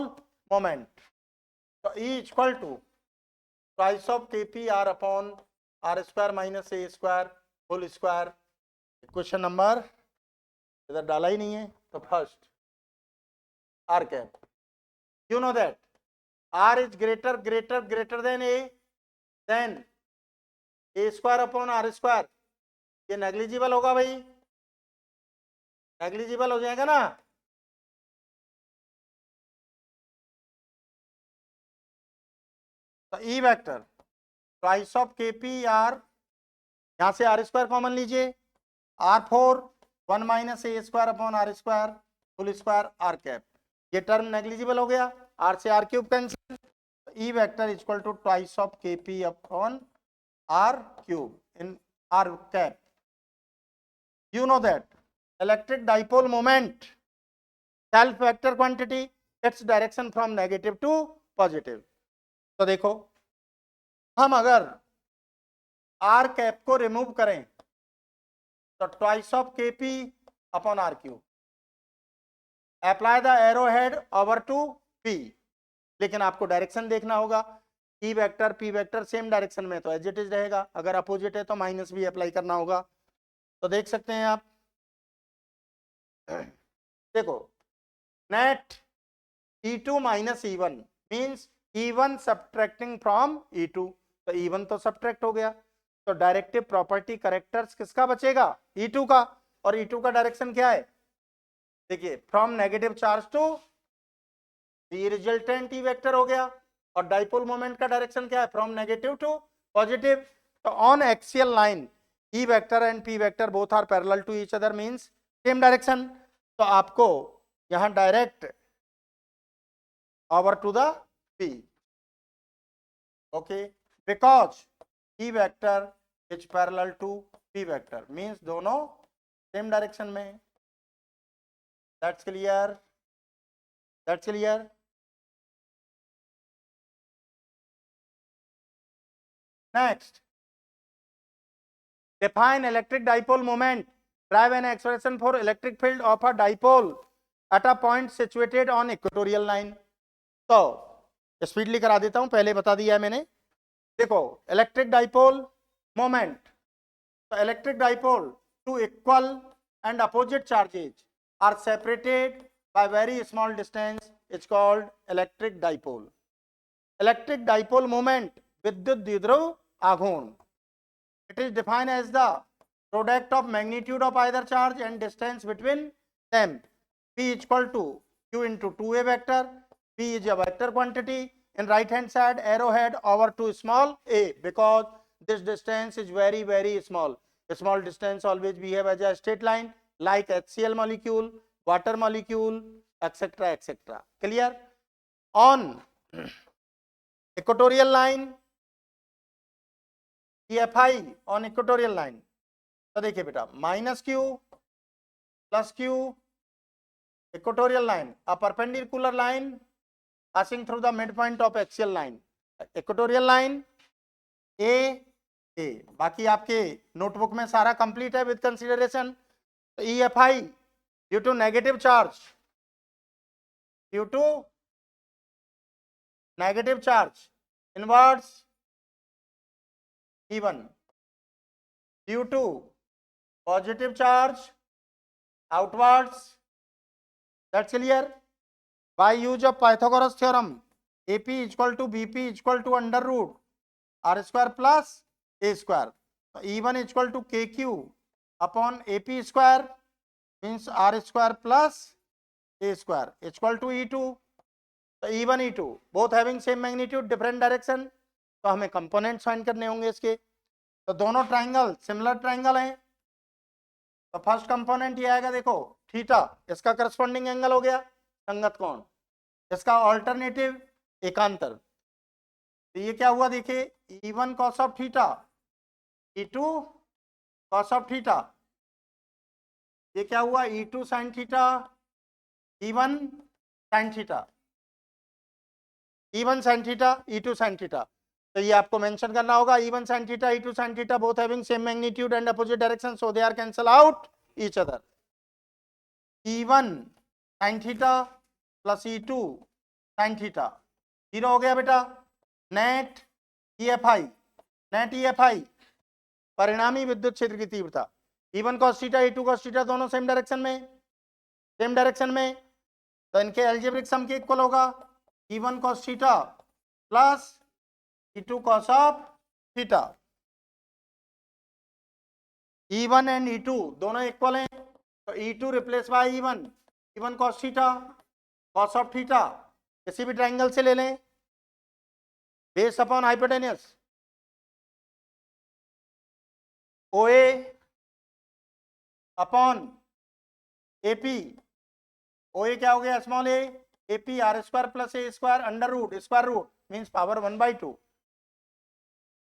moment. तो E equal to price of KP R upon R square minus A square whole square. Question number इधर डाला ही नहीं है तो first R cap. You know that R is greater than A, then A square upon R square, ये नेग्लिजिबल होगा भाई, नेग्लिजिबल हो जाएगा ना। तो E वेक्टर प्राइस ऑफ KP R, यहां से R स्क्वायर कॉमन लीजिए, R4 1 minus A square upon are square full square R cap, ये टर्म नेग्लिजिबल हो गया, आर से R cube cancel, E vector equal to twice of K P upon are cube in R cap. You know that electric dipole moment self vector quantity, its direction from negative to positive. तो देखो हम अगर आर कैप को रिमूव करें तो twice of K P upon are cube, apply the arrow head over to P, लेकिन आपको डायरेक्शन देखना होगा, E vector P vector same direction में तो एज इट इज रहेगा, अगर अपोजिट है तो माइनस भी अप्लाई करना होगा. तो देख सकते हैं आप, देखो net E2 minus E1 means E1 subtracting from E2, तो E1 तो सब्ट्रैक्ट हो गया, तो डायरेक्टिव प्रॉपर्टी करेक्टर्स किसका बचेगा, E2 का, और E2 का डायरेक्शन क्या है, देखिए फ्रॉम नेगेटिव चार्ज टू, ये रिजल्टेंट ई वेक्टर हो गया, और डाइपोल मोमेंट का डायरेक्शन क्या है, फ्रॉम नेगेटिव टू पॉजिटिव. तो on axial line E vector and P vector both are parallel to each other means same direction, तो आपको यहां direct over to the P, okay, because E vector is parallel to P vector means दोनों सेम डायरेक्शन में. That's clear, that's clear. Next, define electric dipole moment. Drive an expression for electric field of a dipole at a point situated on equatorial line. तो स्पीडली करा देता हूं, पहले बता दिया है मैंने. देखो इलेक्ट्रिक डाइपोल मोमेंट, तो electric dipole two equal and opposite charges are separated by very small distance is called electric dipole. Electric dipole moment विद्युत द्विध्रुव आघूर्ण, it is defined as the product of magnitude of either charge and distance between them. P equal to q into 2a vector. P is a vector quantity. In right hand side arrowhead over to small a, because this distance is very very small. A small distance always behave as a straight line like HCl molecule, water molecule, etc etc. Clear? On equatorial line, EFI on equatorial line, तो देखिए बेटा minus Q plus Q, equatorial line a perpendicular line passing through the midpoint of axial line, equatorial line A A. बाकी आपके नोटबुक में सारा कंप्लीट है with consideration. EFI due to negative charge, due to negative charge inwards E1, due to positive charge outwards. That's clear. By use of Pythagoras theorem, AP equal to BP equal to under root R square plus A square. So E1 equal to KQ upon AP square means R square plus A square equal to E2. So E1 E2 both having same magnitude different direction. तो हमें कंपोनेंट्स फाइंड करने होंगे इसके. तो दोनों ट्राइंगल सिमिलर ट्राइंगल हैं. तो फर्स्ट कंपोनेंट ये आएगा, देखो थीटा, इसका करस्पॉन्डिंग एंगल हो गया संगत कोण, इसका ऑल्टरनेटिव एकांतर. तो ये क्या हुआ, देखिए E1 cos of theta, E2 cos of theta, ये क्या हुआ E2 sin theta, E1 sin theta, E1 sin theta, E2 sin theta. तो ये आपको मेंशन करना होगा, E1 sin theta, E2 sin theta both having same magnitude and opposite direction, so they are cancel out each other. E1 sin theta plus E2 sin theta 0 हो गया बेटा. नेट EFI, नेट EFI परिणामी विद्युत क्षेत्र की तीव्रता, E1 cos theta, E2 cos theta दोनों सेम डायरेक्शन में, सेम डायरेक्शन में, तो इनके एल्जेब्रिक सम के इक्वल होगा. E1 cos theta plus E2 cos of theta. E1 and E2 दोनों इक्वल हैं, तो E2 replace by E1, E1 cos theta cos of theta किसी भी ट्राइंगल से ले लें, base upon hypotenuse, OA upon AP, O A क्या हो गया small A, AP R square plus A square under root, square root means power 1/2,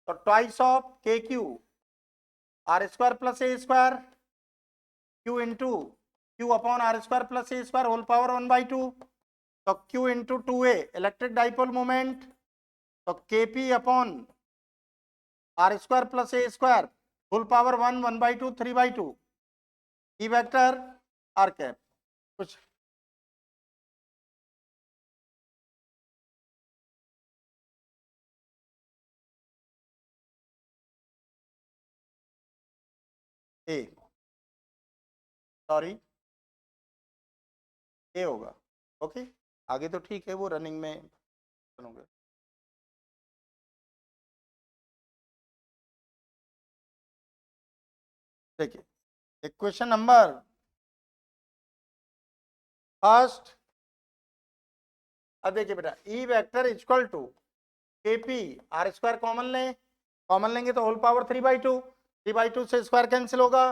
तो twice of K Q R square plus A square Q into Q upon are square plus A square whole power 1/2, तो Q into 2a electric dipole moment, तो KP upon are square plus A square whole power 1/2 3/2 E vector R cap. कुछ ए, सॉरी ए होगा, ओके आगे तो ठीक है, वो रनिंग में सुनोगे। देखिए इक्वेशन नंबर फर्स्ट, अब देखिए बेटा E vector equal to K P R square common लें, कॉमन लेंगे तो होल पावर 3/2, 3/2 से स्क्वायर कैंसिल होगा,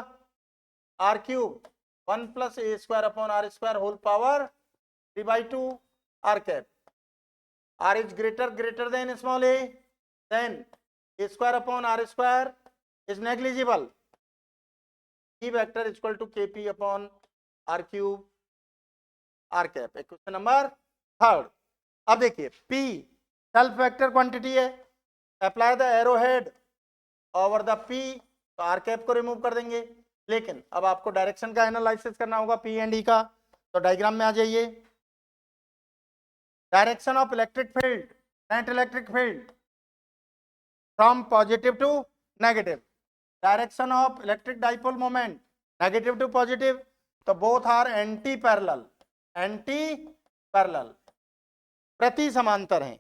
R cube 1 plus A square upon are square whole power 3/2 R cap, R is greater than small A, then A square upon are square is negligible, E vector equal to K P upon are cube R cap. Question number third, अब देखिए P सेल्फ वेक्टर क्वांटिटी है, apply the arrow head over the P, तो आर कैप को रिमूव कर देंगे, लेकिन अब आपको डायरेक्शन का एनालिसिस करना होगा P एंड E का, तो डायग्राम में आ जाइए। Direction of electric field, net electric field from positive to negative, direction of electric dipole moment negative to positive, तो both are anti parallel, anti parallel प्रति समांतर हैं,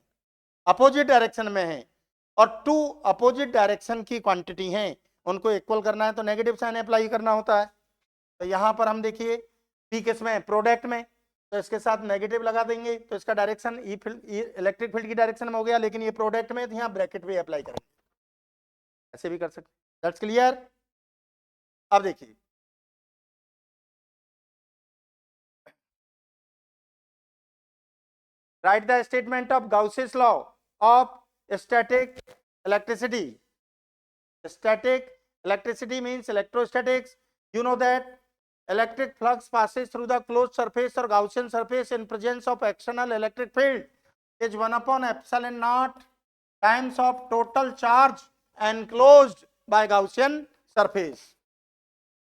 अपोजिट डायरेक्शन में हैं, और टू अपोजिट डायरेक्शन की क्वांटिटी हैं, उनको इक्वल करना है तो नेगेटिव साइन अप्लाई करना होता है। तो यहां पर हम देखिए पी किसमें, प्रोडक्ट में, तो इसके साथ नेगेटिव लगा देंगे, तो इसका डायरेक्शन ई फील्ड, इलेक्ट्रिक फील्ड की डायरेक्शन में हो गया, लेकिन ये प्रोडक्ट में, तो यहाँ ब्रैकेट भी अप्लाई करेंगे, ऐसे भी कर सकते, दैट्स क्लियर। अब देखिए write the statement of Gauss's law of static electricity. Static electricity means electrostatics. You know that electric flux passes through the closed surface or Gaussian surface in presence of external electric field is 1/epsilon naught times of total charge enclosed by Gaussian surface.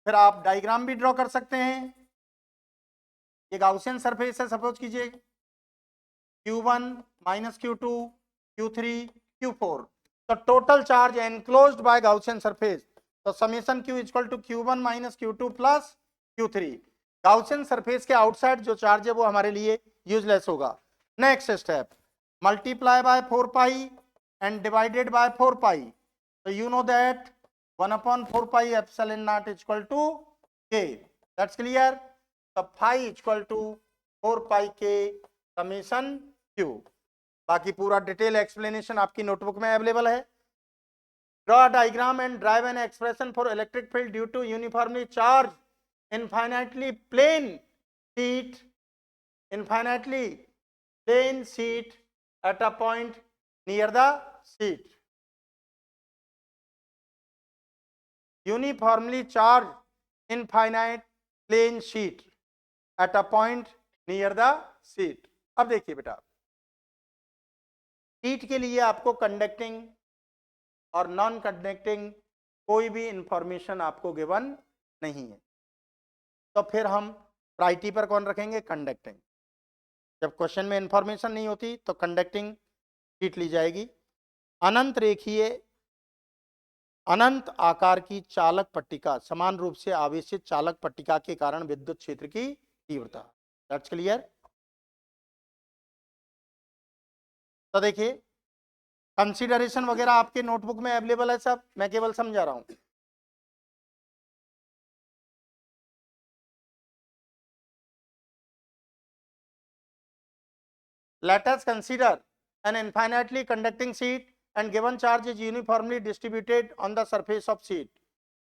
फिर आप डायग्राम भी ड्रॉ कर सकते हैं, ये गाउसियन सरफेस है, सपोज कीजिए Q1 minus Q2 Q3 Q4, तो total charge enclosed by Gaussian surface, तो summation Q equal to Q1 minus Q2 plus Q3, Gaussian surface के आउटसाइड जो चार्ज है वो हमारे लिए यूजलेस होगा। Next step, multiply by 4 pi and divided by 4 pi, तो you know that 1/4 pi epsilon naught equal to K, that's clear. तो phi equal to 4 pi K summation Q, बाकी पूरा डिटेल एक्सप्लेनेशन आपकी नोटबुक में अवेलेबल है। Draw diagram and derive an expression for electric field due to uniformly charge infinitely plane sheet, infinitely plane sheet at a point near the sheet, uniformly charge infinite plane sheet at a point near the sheet. अब देखिए बेटा, शीट के लिए आपको कंडक्टिंग और नॉन कंडक्टिंग कोई भी इंफॉर्मेशन आपको गिवन नहीं है, तो फिर हम प्रायोरिटी पर कौन रखेंगे, कंडक्टिंग। जब क्वेश्चन में इंफॉर्मेशन नहीं होती तो कंडक्टिंग शीट ली जाएगी। अनंत रेखीय अनंत आकार की चालक पट्टिका, समान रूप से आवेशित चालक पट्टिका के कारण विद्युत क्षेत्र की तीव्रता, दैट्स क्लियर। तो देखिए कंसीडरेशन वगैरह आपके नोटबुक में अवेलेबल है सब, मैं केवल समझा रहा हूं। Let us consider an infinitely conducting sheet and given charge is uniformly distributed on the surface of sheet.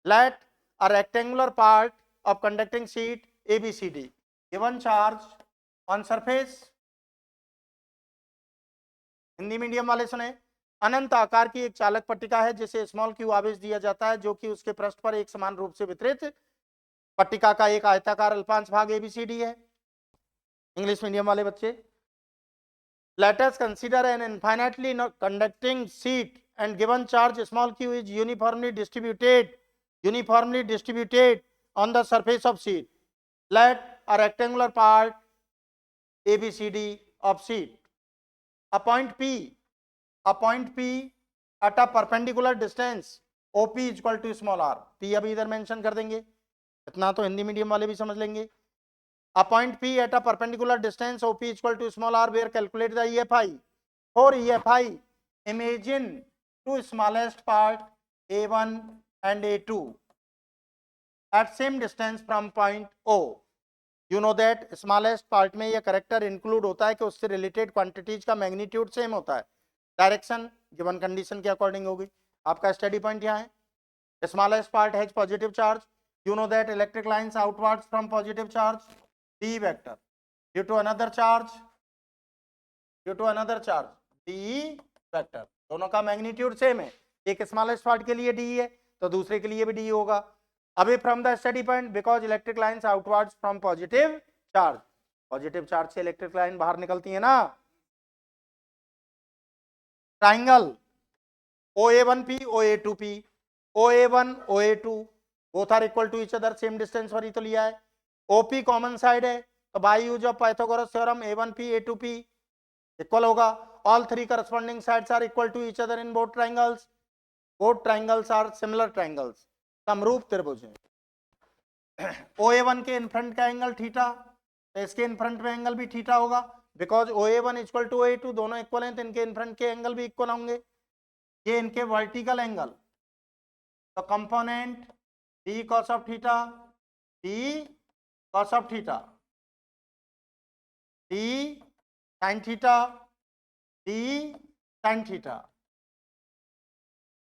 Let a rectangular part of conducting sheet ABCD. Given charge on surface, Hindi medium वाले सुने, अनंत आकार की एक चालक पट्टिका है जिसे स्मॉल क्यू आवेश दिया जाता है जो कि उसके पृष्ठ पर एक समान रूप से वितरित पट्टिका का एक आयताकार अल्पांश भाग ABCD है. इंग्लिश मीडियम वाले बच्चे, let us consider an infinitely conducting sheet and given charge small q is uniformly distributed on the surface of sheet. Let a rectangular part ABCD of sheet. A point P at a perpendicular distance OP is equal to small r. P अभी इधर मेंशन कर देंगे, इतना तो हिंदी मीडियम वाले भी समझ लेंगे. A point P at a perpendicular distance OP is equal to small r where calculate the EFI. For EFI, imagine two smallest part A1 and A2 at same distance from point O. You know that smallest part में ये करेक्टर इंक्लूड होता है कि उससे रिलेटेड क्वांटिटीज का मैग्नीट्यूड सेम होता है. डायरेक्शन गिवन कंडीशन के अकॉर्डिंग होगी. आपका स्टडी पॉइंट यहाँ है. Smallest part has positive charge. You know that electric lines outwards from positive charge D vector due to another charge DE vector. दोनों का मैग्नीट्यूड सेम है. एक स्मॉलेस्ट पार्ट के लिए DE है तो दूसरे के लिए भी DE होगा. Away from the study point because electric lines outwards from positive charge. Positive charge से इलेक्ट्रिक लाइन बाहर निकलती है ना. Triangle OA1P OA2P OA1 OA2 both are equal to each other, same distance पर ही तो लिया है. OP कॉमन साइड है तो by use of Pythagoras theorem A1P A2P equal होगा. All three corresponding sides are equal to each other in both triangles. Both triangles are similar triangles, समरूप त्रिभुज हैं. OA1 के इन फ्रंट का एंगल थीटा, तो इसके इन फ्रंट में एंगल भी थीटा होगा because OA1 equal to OA2 दोनों इक्वल हैं तो इनके इन फ्रंट के एंगल भी इक्वल होंगे. ये इनके वर्टिकल एंगल, तो component D cos of theta, D cos of theta, D sin theta, D sin theta,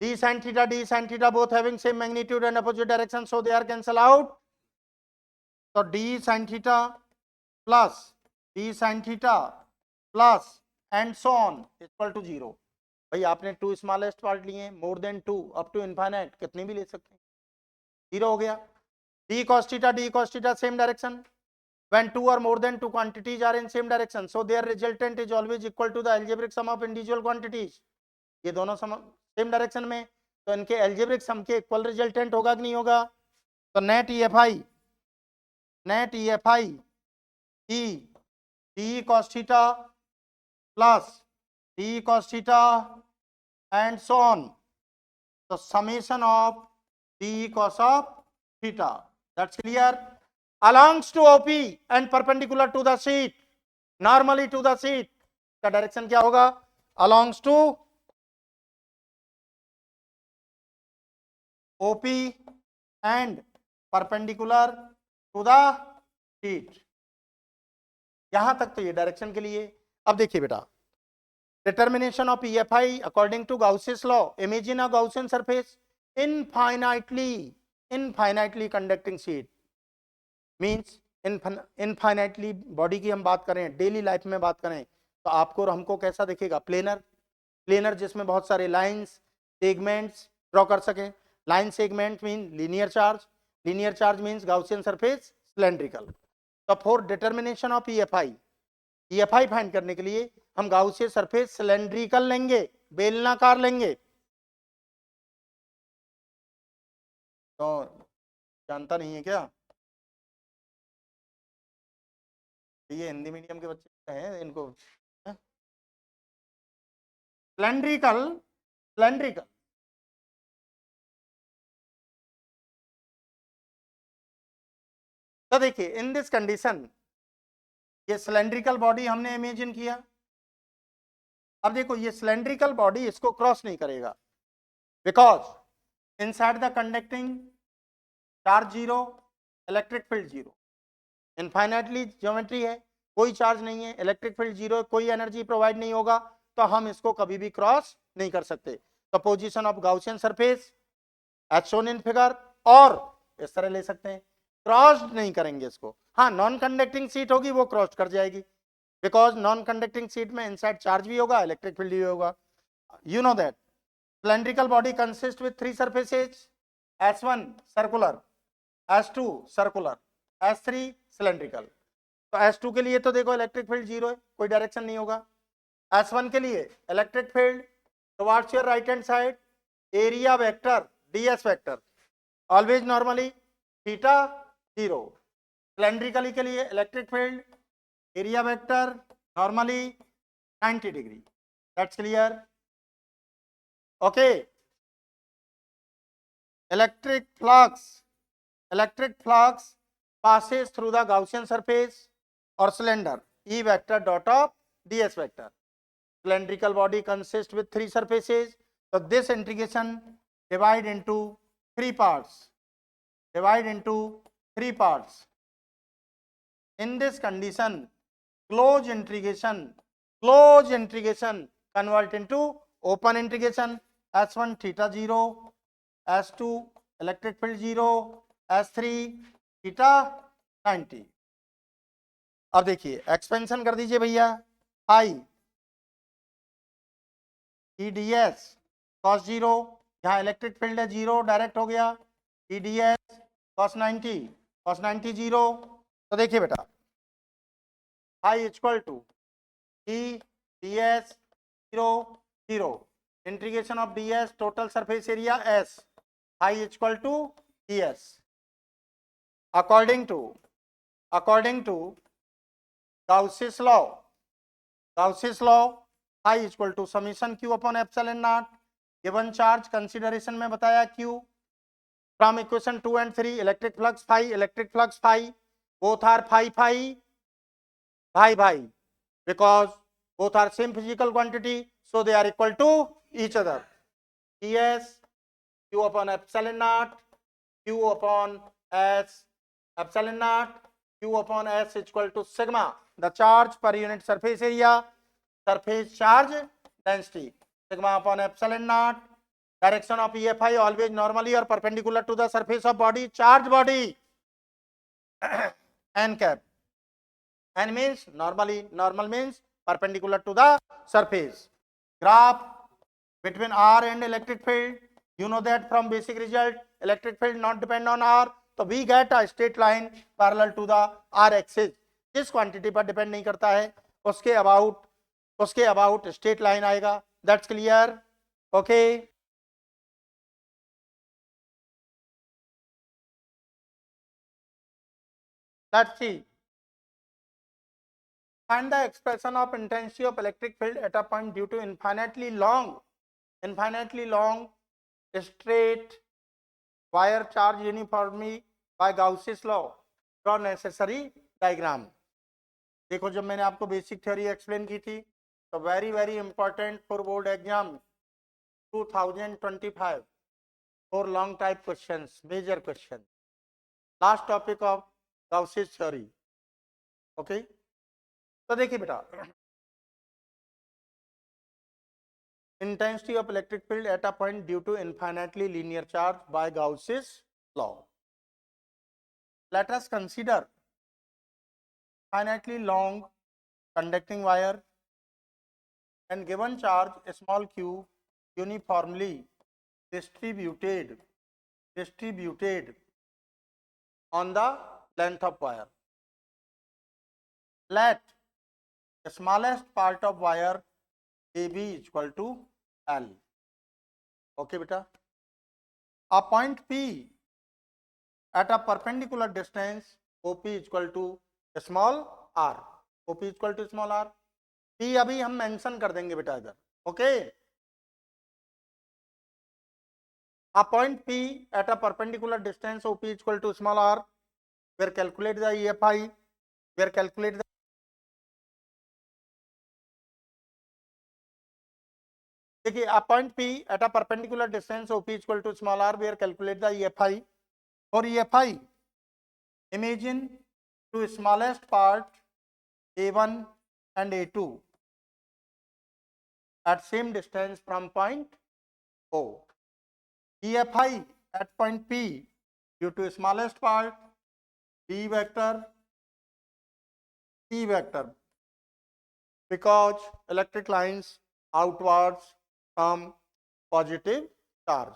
D sin theta, D sin theta both having same magnitude and opposite direction, so they are cancel out. So D sin theta plus D sin theta plus and so on equal to 0. भाई आपने टू स्मॉलेस्ट पार्ट लिए, more than two up to infinite कितने भी ले सकते हैं. 0 हो गया. D cos theta same direction. When two or more than two quantities are in same direction, so their resultant is always equal to the algebraic sum of individual quantities. ये दोनों सम सेम डायरेक्शन में तो इनके एल्जेब्रिक सम के इक्वल रिजल्टेंट होगा कि नहीं होगा. तो net EFI E D cos theta plus D cos theta and so on. So summation of D cos of theta, that's clear, belongs to OP and perpendicular to the sheet, normally to the sheet. का डायरेक्शन क्या होगा? belongs to OP and perpendicular to the sheet. यहां तक तो ये डायरेक्शन के लिए. अब देखिए बेटा, determination of EFI according to Gauss's law. Imagine a Gaussian surface infinitely conducting sheet, means infinitely body की हम बात करें, डेली लाइफ में बात करें तो आपको और हमको कैसा दिखेगा? प्लेनर जिसमें बहुत सारे लाइंस सेगमेंट्स ड्रॉ कर सकें. Line segment mean linear charge means Gaussian surface cylindrical. तो for determination of EFI find करने के लिए हम गाउसियन सरफेस सिलेंड्रिकल लेंगे, बेलनाकार लेंगे. तो जानता नहीं है क्या? ये हिंदी मीडियम के बच्चे हैं, इनको सिलेंड्रिकल. तो देखिए इन दिस कंडीशन ये सिलेंड्रिकल बॉडी हमने इमेजिन किया. अब देखो ये सिलेंड्रिकल बॉडी इसको क्रॉस नहीं करेगा because inside the conducting charge 0, electric field 0. Infinitely geometry है, कोई चार्ज नहीं है, इलेक्ट्रिक फील्ड 0, कोई एनर्जी प्रोवाइड नहीं होगा तो हम इसको कभी भी क्रॉस नहीं कर सकते. तो position of Gaussian surface as shown in figure, और इस तरह ले सकते हैं क्रॉस्ड नहीं करेंगे इसको। हाँ, नॉन कंडक्टिंग सीट होगी वो क्रॉस कर जाएगी, बिकॉज नॉन कंडक्टिंग सीट में इनसाइड चार्ज भी होगा, इलेक्ट्रिक फील्ड भी होगा। You know that cylindrical body consists with three surfaces, S1 circular, S2 circular, S3 cylindrical। तो S2 के लिए तो देखो इलेक्ट्रिक फील्ड जीरो है, कोई डायरेक्शन नहीं होगा। S1 के लिए electric field towards your right hand side, area vector ds vector always normally theta zero. Cylindrically के लिए electric field area vector normally 90 degree. That's clear? Okay. electric flux passes through the Gaussian surface or cylinder E vector dot of ds vector. Cylindrical body consists with three surfaces, so this integration divide into three parts. In this condition, closed integration convert into open integration. S1 theta 0, S2 electric field 0, S3 theta 90। अब देखिए एक्सपेंशन कर दीजिए भैया, आई EDS cos 0, यहाँ इलेक्ट्रिक फील्ड है 0 डायरेक्ट हो गया, EDS cos 90 0। तो देखिए बेटा I equal to EDS 0 0 integration of DS total surface area S I equal to ds according to Gauss's law I equal to summation q upon epsilon naught given charge consideration में बताया q from equation 2 and 3 electric flux phi both are phi because both are same physical quantity, so they are equal to each other. ds q upon epsilon naught q upon s epsilon naught q upon s equal to sigma the charge per unit surface area, surface charge density, sigma upon epsilon naught, direction of EFI always normally or perpendicular to the surface of body, charge body n cap, n means normally, normal means perpendicular to the surface. Graph between R and electric field, you know that from basic result electric field not depend on R, so we get a straight line parallel to the R axis, जिस क्वांटिटी पर डिपेंड नहीं करता है उसके अबाउट स्ट्रेट लाइन आएगा। That's clear? Okay, let's see find the expression of intensity of electric field at a point due to infinitely long straight wire charge uniformly by Gauss's law. Draw necessary diagram. देखो जब मैंने आपको बेसिक थ्योरी एक्सप्लेन की थी तो very important for board exam 2025 for long type questions, major question, last topic of Gauss's theory. Okay, तो देखिए बेटा intensity of electric field at a point due to infinitely linear charge by Gauss's law. Let us consider infinitely long conducting wire and given charge small q uniformly distributed on the length of wire. Let the smallest part of wire AB equal to L. Okay beta, a point P at a perpendicular distance OP equal to small r, OP equal to small r, P अभी हम मेंशन कर देंगे बेटा इधर। Okay, a point P at a perpendicular distance OP equal to small r, where calculate the EFI, where calculate the देखिए a point P at a perpendicular distance OP equal to small r, where calculate the EFI. For EFI, imagine to smallest part A1 and A2 at same distance from point O. EFI at point P due to smallest part B vector, E vector, because electric lines outwards come positive charge.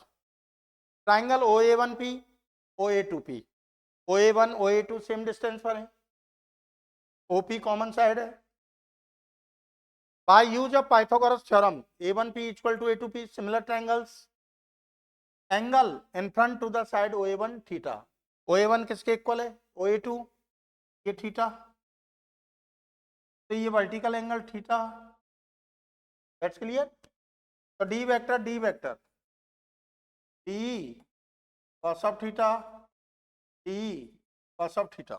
Triangle OA1P, OA2P, OA1, OA2 same distance पर है, OP कॉमन साइड है. By use of Pythagoras theorem, A1P equal to A2P, similar triangles, angle in front to the side OA1 theta. OA1 किसके इक्वल है? OA2, ये थीटा, तो ये vertical angle theta. That's clear. तो D vector D cos of theta, d cos of theta.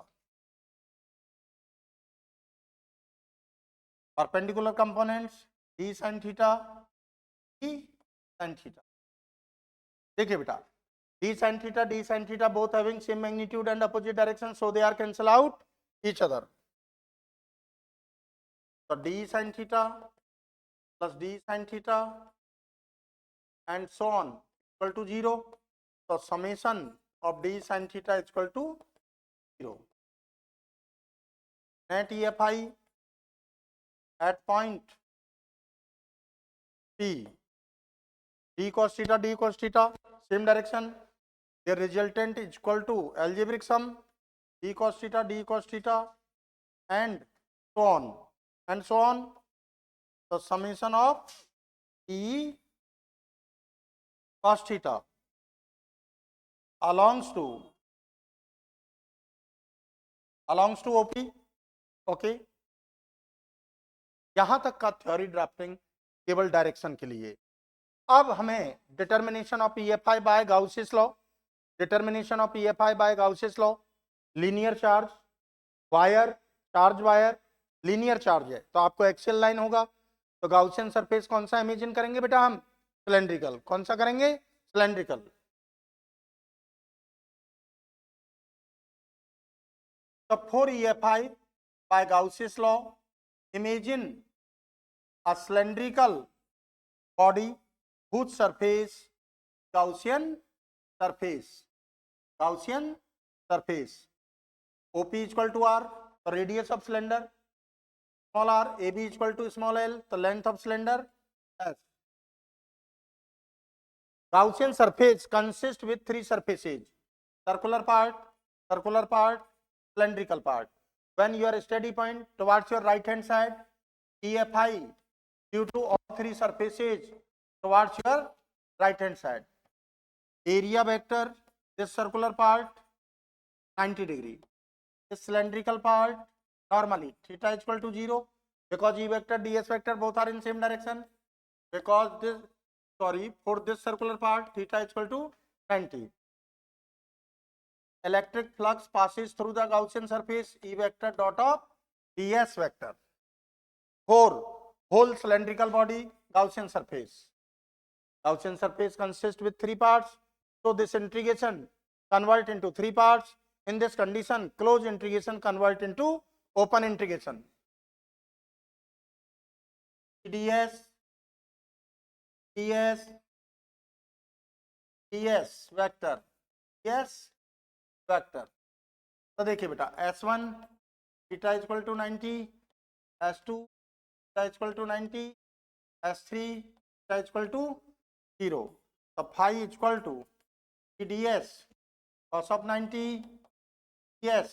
Perpendicular components d sin theta, d sin theta. देखिए बेटा, d sin theta both having same magnitude and opposite direction, so they are cancel out each other. So d sin theta plus d sin theta and so on equal to 0. So summation of d sin theta is equal to 0. Net EFI at point P, d cos theta, same direction. The resultant is equal to algebraic sum d cos theta, and so on and so on. The summation of E cos theta belongs to OP. Okay, यहां तक का थ्योरी ड्राफ्टिंग केवल डायरेक्शन के लिए. अब हमें determination of EFI by Gauss's law, linear charge wire, linear charge है तो आपको एक्सियल लाइन होगा. तो गाउसियन सरफेस कौन सा इमेजिन करेंगे बेटा हम? सिलेंड्रिकल. कौन सा करेंगे? सिलेंड्रिकल. तो for EFI by Gauss's law, imagine a cylindrical body whose surface Gaussian surface, OP equal to R, the radius of cylinder, small r, AB equal to small l, the length of cylinder S. Gaussian surface consists with three surfaces: circular part, cylindrical part. When your steady point towards your right hand side, EFI due to all three surfaces towards your right hand side. Area vector, this circular part 90 degree, this cylindrical part normally theta is equal to 0, because E vector ds vector both are in same direction, because this, for this circular part theta is equal to 90. Electric flux passes through the Gaussian surface E vector dot of ds vector for whole cylindrical body. Gaussian surface consists with three parts, so this integration convert into three parts. In this condition, closed integration convert into open integration. ds vector, vector. तो देखिए बेटा, S1 theta is equal to 90, S2 theta is equal to 90, S3 theta is equal to 0. तो phi is equal to ds cos of 90, ds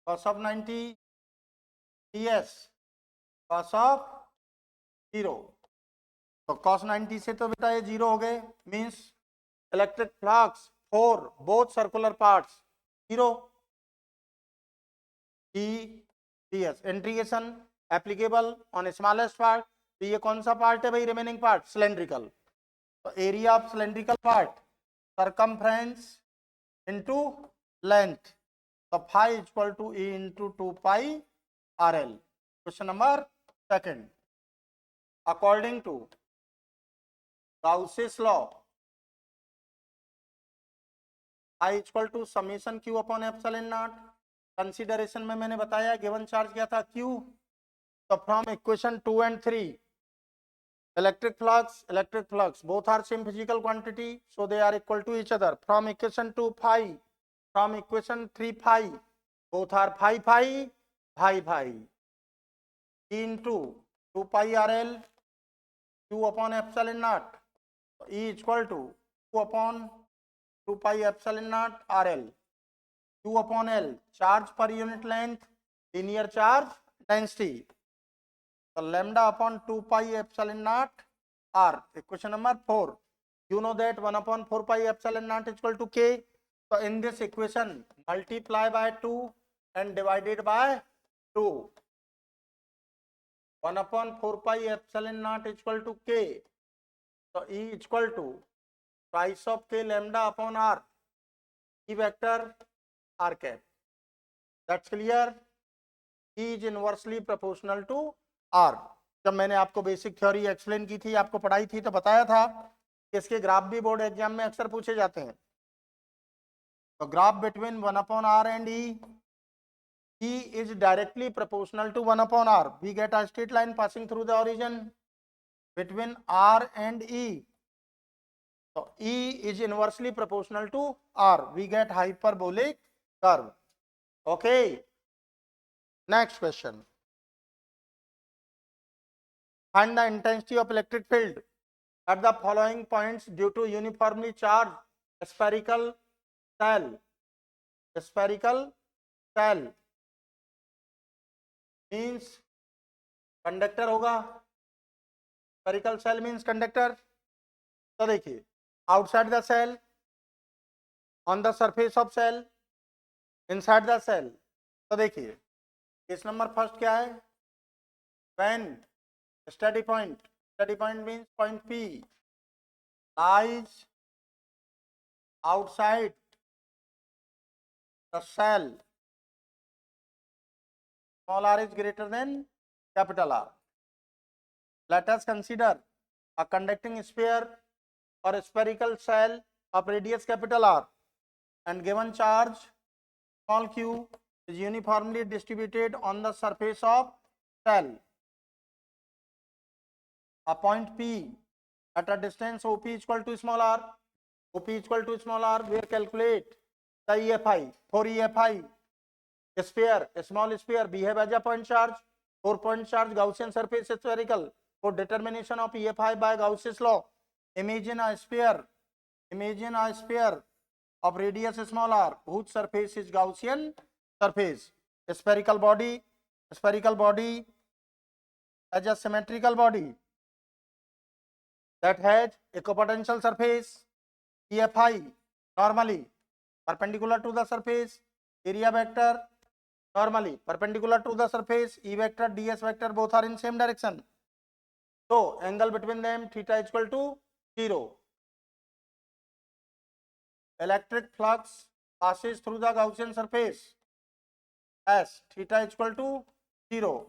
cos of 90, ds cos of 0. तो cos 90 से तो बेटा ये 0 हो गए, means electric flux for both circular parts 0. ds integration applicable on smallest part. तो ये कौन सा पार्ट है भाई? Remaining part cylindrical. तो area of cylindrical part circumference into length. तो phi equal to E into 2 pi RL. Question number second. According to Gauss's law, I equal to summation Q upon epsilon naught. Consideration में मैंने बताया गिवन चार्ज क्या था? Q. तो from equation 2 and 3, electric flux both are same physical quantity, so they are equal to each other. From equation 2 phi, from equation 3 phi, both are phi phi, phi phi, E into 2 pi RL Q upon epsilon naught. E is equal to 2 upon 2 pi epsilon naught RL. Q upon L, charge per unit length, linear charge density. So lambda upon 2 pi epsilon naught R. Equation number 4. You know that 1 upon 4 pi epsilon naught is equal to K. So in this equation, multiply by 2 and divided by 2. 1 upon 4 pi epsilon naught is equal to K. So E is equal to twice of K lambda upon R. E vector R cap. That's clear. E is inversely proportional to R. जब मैंने आपको बेसिक थ्योरी एक्सप्लेन की थी, आपको पढ़ाई थी, तो बताया था कि इसके ग्राफ भी बोर्ड एग्जाम में अक्सर पूछे जाते हैं. तो graph between 1 upon R and E, E is directly proportional to 1 upon R. We get a straight line passing through the origin between R and E. So E is inversely proportional to R. We get hyperbolic curve. Okay. Next question. Find the intensity of electric field at the following points due to uniformly charged spherical cell. Spherical cell means conductor होगा. Spherical cell means conductor. तो देखिए, outside the cell, on the surface of cell, inside the cell. तो देखिए, केस नंबर फर्स्ट क्या है? When steady point means point P lies outside the cell, small r is greater than capital R. Let us consider a conducting sphere or a spherical cell of radius capital R and given charge small q is uniformly distributed on the surface of cell. A point P at a distance OP is equal to small r, OP is equal to small r, where calculate the EFI. For EFI, a sphere, a small sphere behave as a point charge. For point charge, Gaussian surface is spherical. For determination of EFI by Gauss's law, imagine a sphere of radius small r whose surface is Gaussian surface. A spherical body as a symmetrical body that has equipotential surface. EFI normally perpendicular to the surface, area vector normally perpendicular to the surface, E vector, ds vector both are in same direction. So angle between them theta is equal to 0. Electric flux passes through the Gaussian surface as theta is equal to 0.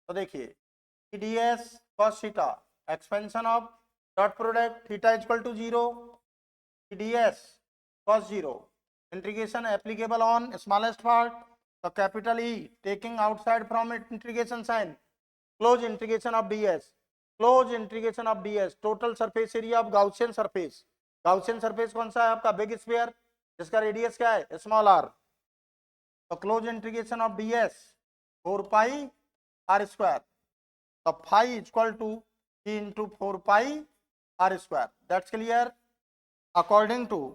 तो देखिए, ds cos theta, expansion of dot product theta is equal to 0, ds cos 0, integration applicable on smallest part, so capital E taking outside from it integration sign, close integration of ds, total surface area of Gaussian surface. Gaussian surface कौन सा है आपका? बिग स्फीयर, जिसका रेडियस क्या है? Small R. तो close integration of ds 4 pi r square. तो phi is equal to P into 4 pi r square. That's clear. According to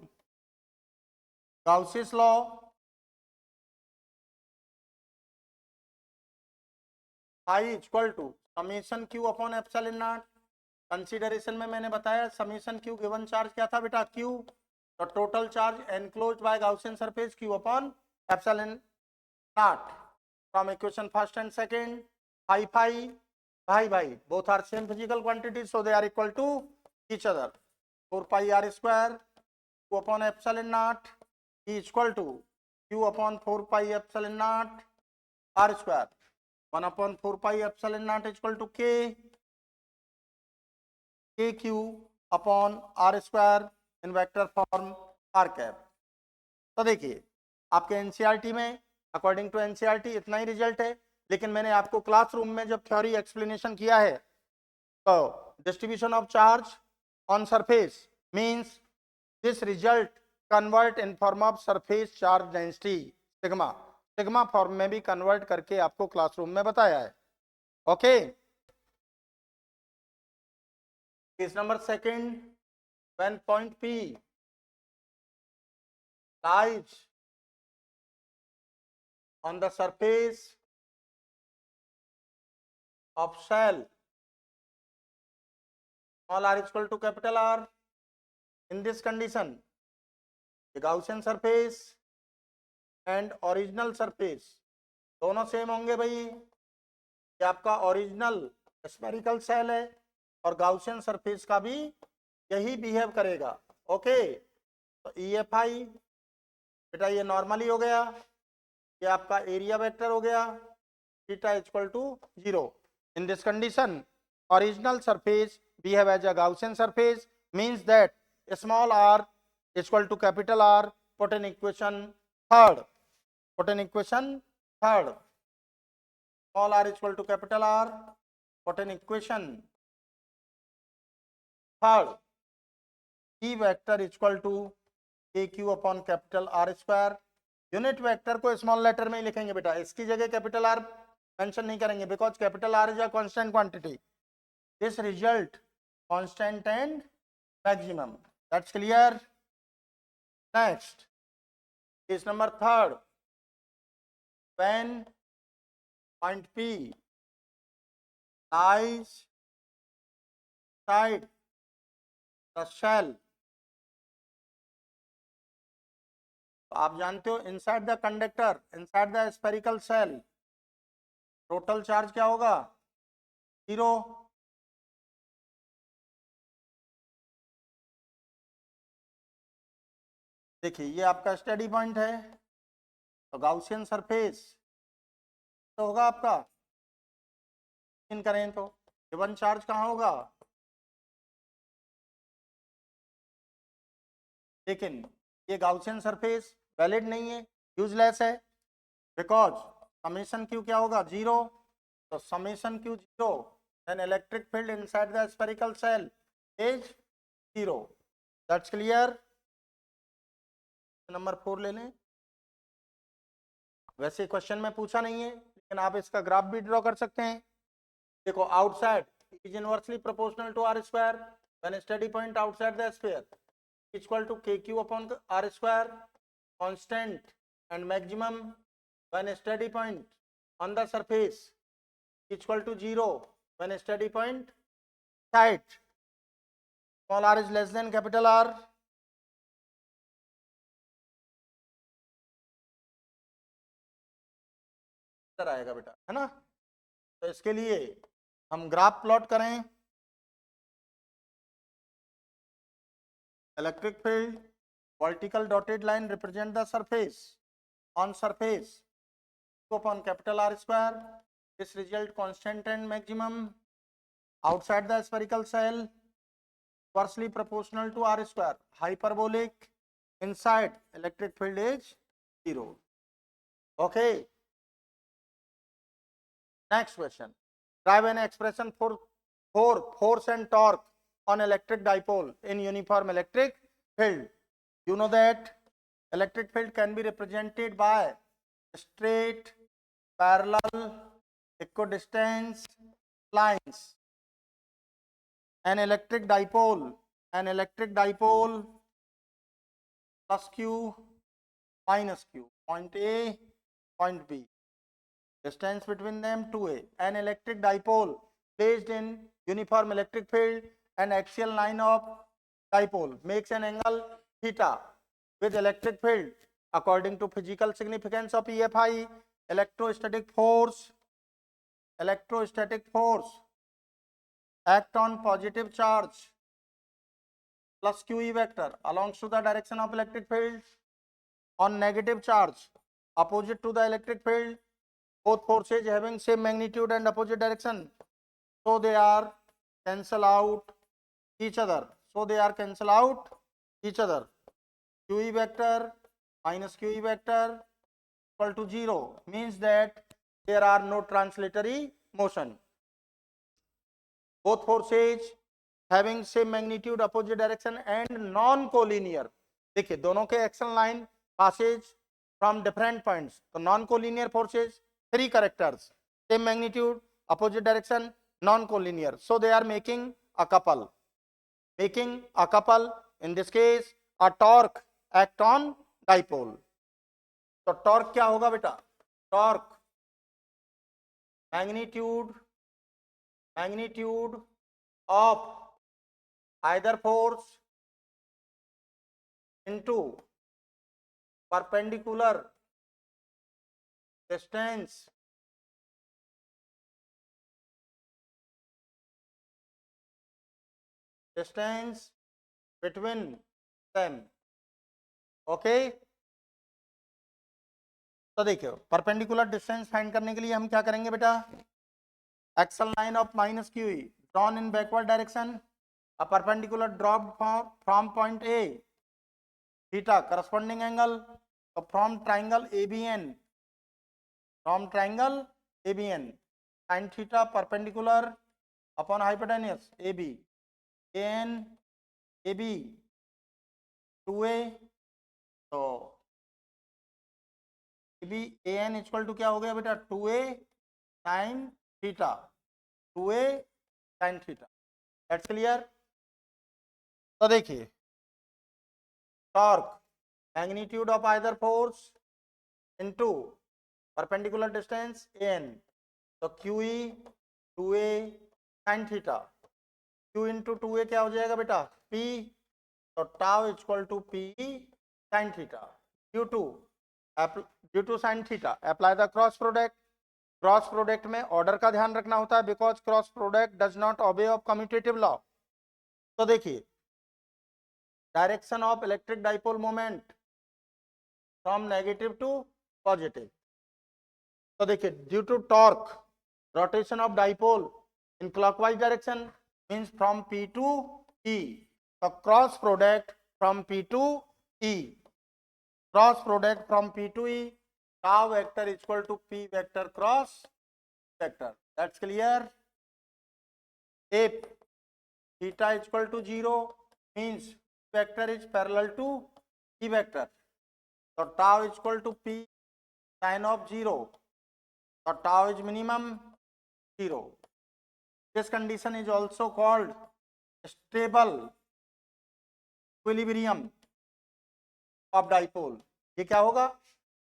Gauss's law, phi is equal to summation q upon epsilon naught. Consideration में मैंने बताया समीशन q गिवन चार्ज क्या था बेटा? q. तो total charge enclosed by Gaussian surface q upon epsilon naught. From equation first and second, phi both are same physical quantities, so they are equal to each other. 4 pi r square q upon epsilon naught is equal to q upon 4 pi epsilon naught r square. 1 upon 4 pi epsilon naught is equal to kq upon r square in vector form r cap. तो देखिए, आपके एनसीईआरटी में अकॉर्डिंग टू एनसीईआरटी इतना ही रिजल्ट है, लेकिन मैंने आपको क्लासरूम में जब थ्योरी एक्सप्लेनेशन किया है तो distribution of charge on surface means this result convert in form of surface charge density sigma. Sigma form में भी कन्वर्ट करके आपको क्लासरूम में बताया है। Okay, case number second, when point P lies on the surface of shell small r is equal to capital R. In this condition, the Gaussian surface and original surface दोनों सेम होंगे भाई। ये आपका ओरिजिनल स्फेरिकल सेल है और गाउसियन सरफेस का भी यही बिहेव करेगा। ओके, तो EFI बेटा ये नॉर्मली हो गया, ये आपका एरिया वेक्टर हो गया, theta equal to 0। In this condition original surface behave as a Gaussian surface, means that small r equal to capital R. Put in equation third. Put in equation third. Small r equal to capital R. Put in equation third. E vector equal to AQ upon capital R square. Unit vector को स्मॉल लेटर में ही लिखेंगे बेटा, इसकी जगह कैपिटल आर मेंशन नहीं करेंगे, because capital R is a constant quantity. This result constant and maximum. That's clear. Next, case number third. When point P lies inside the shell, तो आप जानते हो inside the conductor, inside the spherical shell, total charge क्या होगा? 0. देखिए ये आपका स्टडी पॉइंट है, तो गाउसियन सरफेस तो होगा आपका, इन करें तो गिवन चार्ज कहाँ होगा? लेकिन ये गाउसियन सरफेस वैलिड नहीं है, यूजलेस है, बिकॉज समेशन क्यू क्या होगा? 0। तो summation Q 0, then electric field inside the spherical shell is 0। That's clear. Number 4 ले लें। वैसे क्वेश्चन में पूछा नहीं है, लेकिन आप इसका ग्राफ भी ड्रॉ कर सकते हैं। देखो outside is inversely proportional to R square when study point outside the sphere equal to KQ upon are square, constant and maximum when study point on the surface equal to 0 when study point side small r is less than capital R। आएगा बेटा, है ना? तो इसके लिए हम ग्राफ प्लॉट करें। Electric field vertical dotted line represent the surface on surface upon capital R square. This result constant and maximum outside the spherical shell inversely proportional to R square, hyperbolic, inside electric field is 0. Okay. Next question. Drive an expression for force and torque on electric dipole in uniform electric field. You know that electric field can be represented by straight, parallel, equidistant lines. An electric dipole plus Q minus Q, point A, point B. Distance between them 2a. An electric dipole placed in uniform electric field, an axial line of dipole makes an angle theta with electric field according to physical significance of EFI. Electrostatic force act on positive charge plus QE vector along to the direction of electric field, on negative charge opposite to the electric field. Both forces having same magnitude and opposite direction, so they are cancel out each other. QE vector minus QE vector equal to 0 means that there are no translatory motion. Both forces having same magnitude, opposite direction and non-collinear. देखिए दोनों के action line passes from different points. So non-collinear forces, 3 characters, same magnitude, opposite direction, non-collinear. So they are making a couple. Making a couple, in this case, a torque act on dipole. तो टॉर्क क्या होगा बेटा? Torque magnitude of either force into perpendicular distance between them. Okay, तो देखिए परपेंडिकुलर डिस्टेंस फाइंड करने के लिए हम क्या करेंगे बेटा? Axial line of minus Q E drawn in backward direction, a perpendicular drop from point A, theta corresponding angle, तो from triangle ABN, sin theta perpendicular upon hypotenuse AB, AN AB 2A, तो AB AN इक्वल टू क्या हो गया बेटा? 2A sin theta, 2A sin theta. That's clear? तो देखिए torque magnitude of either force into perpendicular distance AN, तो QE 2A sin theta, Q into 2A क्या हो जाएगा बेटा? P, तो tau equal to P sin theta, due to sin theta apply the cross product. Cross product में ऑर्डर का ध्यान रखना होता है, because cross product does not obey of commutative law. तो देखिए direction of electric dipole moment from negative to positive. तो देखिए due to torque rotation of dipole in clockwise direction means from P to E, तो cross product from P to E, cross product from P to E, tau vector equal to P vector cross vector. That's clear? If theta equal to 0 means vector is parallel to E vector, so tau equal to P sin of 0, so tau is minimum 0. This condition is also called stable equilibrium of dipole. ये क्या होगा?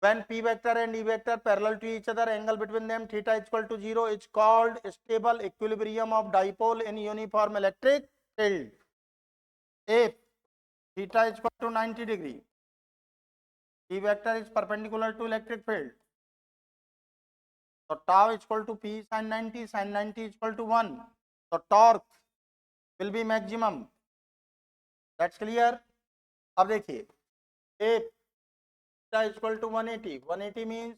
When P vector and E vector parallel to each other, angle between them theta equal to 0 is called stable equilibrium of dipole in uniform electric field. If theta is equal to 90 degree, E vector is perpendicular to electric field, so tau is equal to P sin 90 is equal to 1, so torque will be maximum. That's clear? अब देखिए if theta is equal to 180 means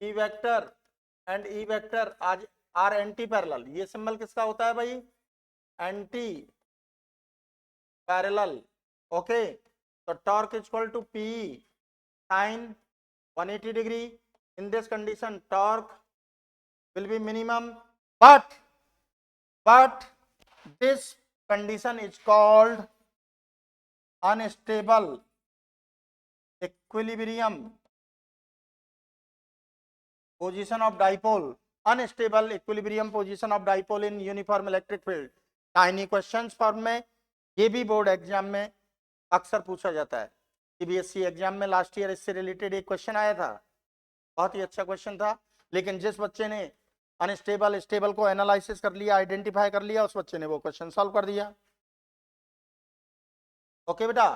E vector and E vector are anti parallel. ये सिंबल किसका होता है भाई? Anti parallel. ओके, तो torque is equal to P sin 180 degree. In this condition torque will be minimum, but this condition is called unstable equilibrium position of dipole, unstable equilibrium position of dipole in uniform electric field. Tiny questions form में ये भी बोर्ड एग्जाम में अक्सर पूछा जाता है। सीबीएसई एग्जाम में लास्ट ईयर इससे रिलेटेड एक क्वेश्चन आया था, बहुत ही अच्छा क्वेश्चन था, लेकिन जिस बच्चे ने अनस्टेबल स्टेबल को एनालिसिस कर लिया, आइडेंटिफाई कर लिया, उस बच्चे ने वो क्वेश्चन सॉल्व कर दिया। ओके बेटा,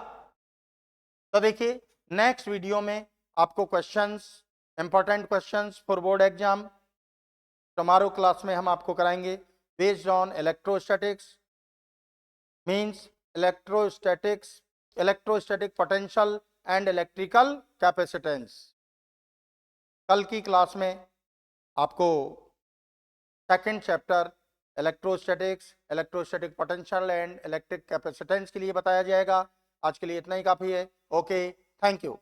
तो देखिए नेक्स्ट वीडियो में आपको questions, important questions for board exam tomorrow class में हम आपको कराएंगे based on electrostatics, means electrostatic potential and electrical capacitance. कल की क्लास में आपको second chapter electrostatic potential and electric capacitance के लिए बताया जाएगा। आज के लिए इतना ही काफी है। Okay, thank you.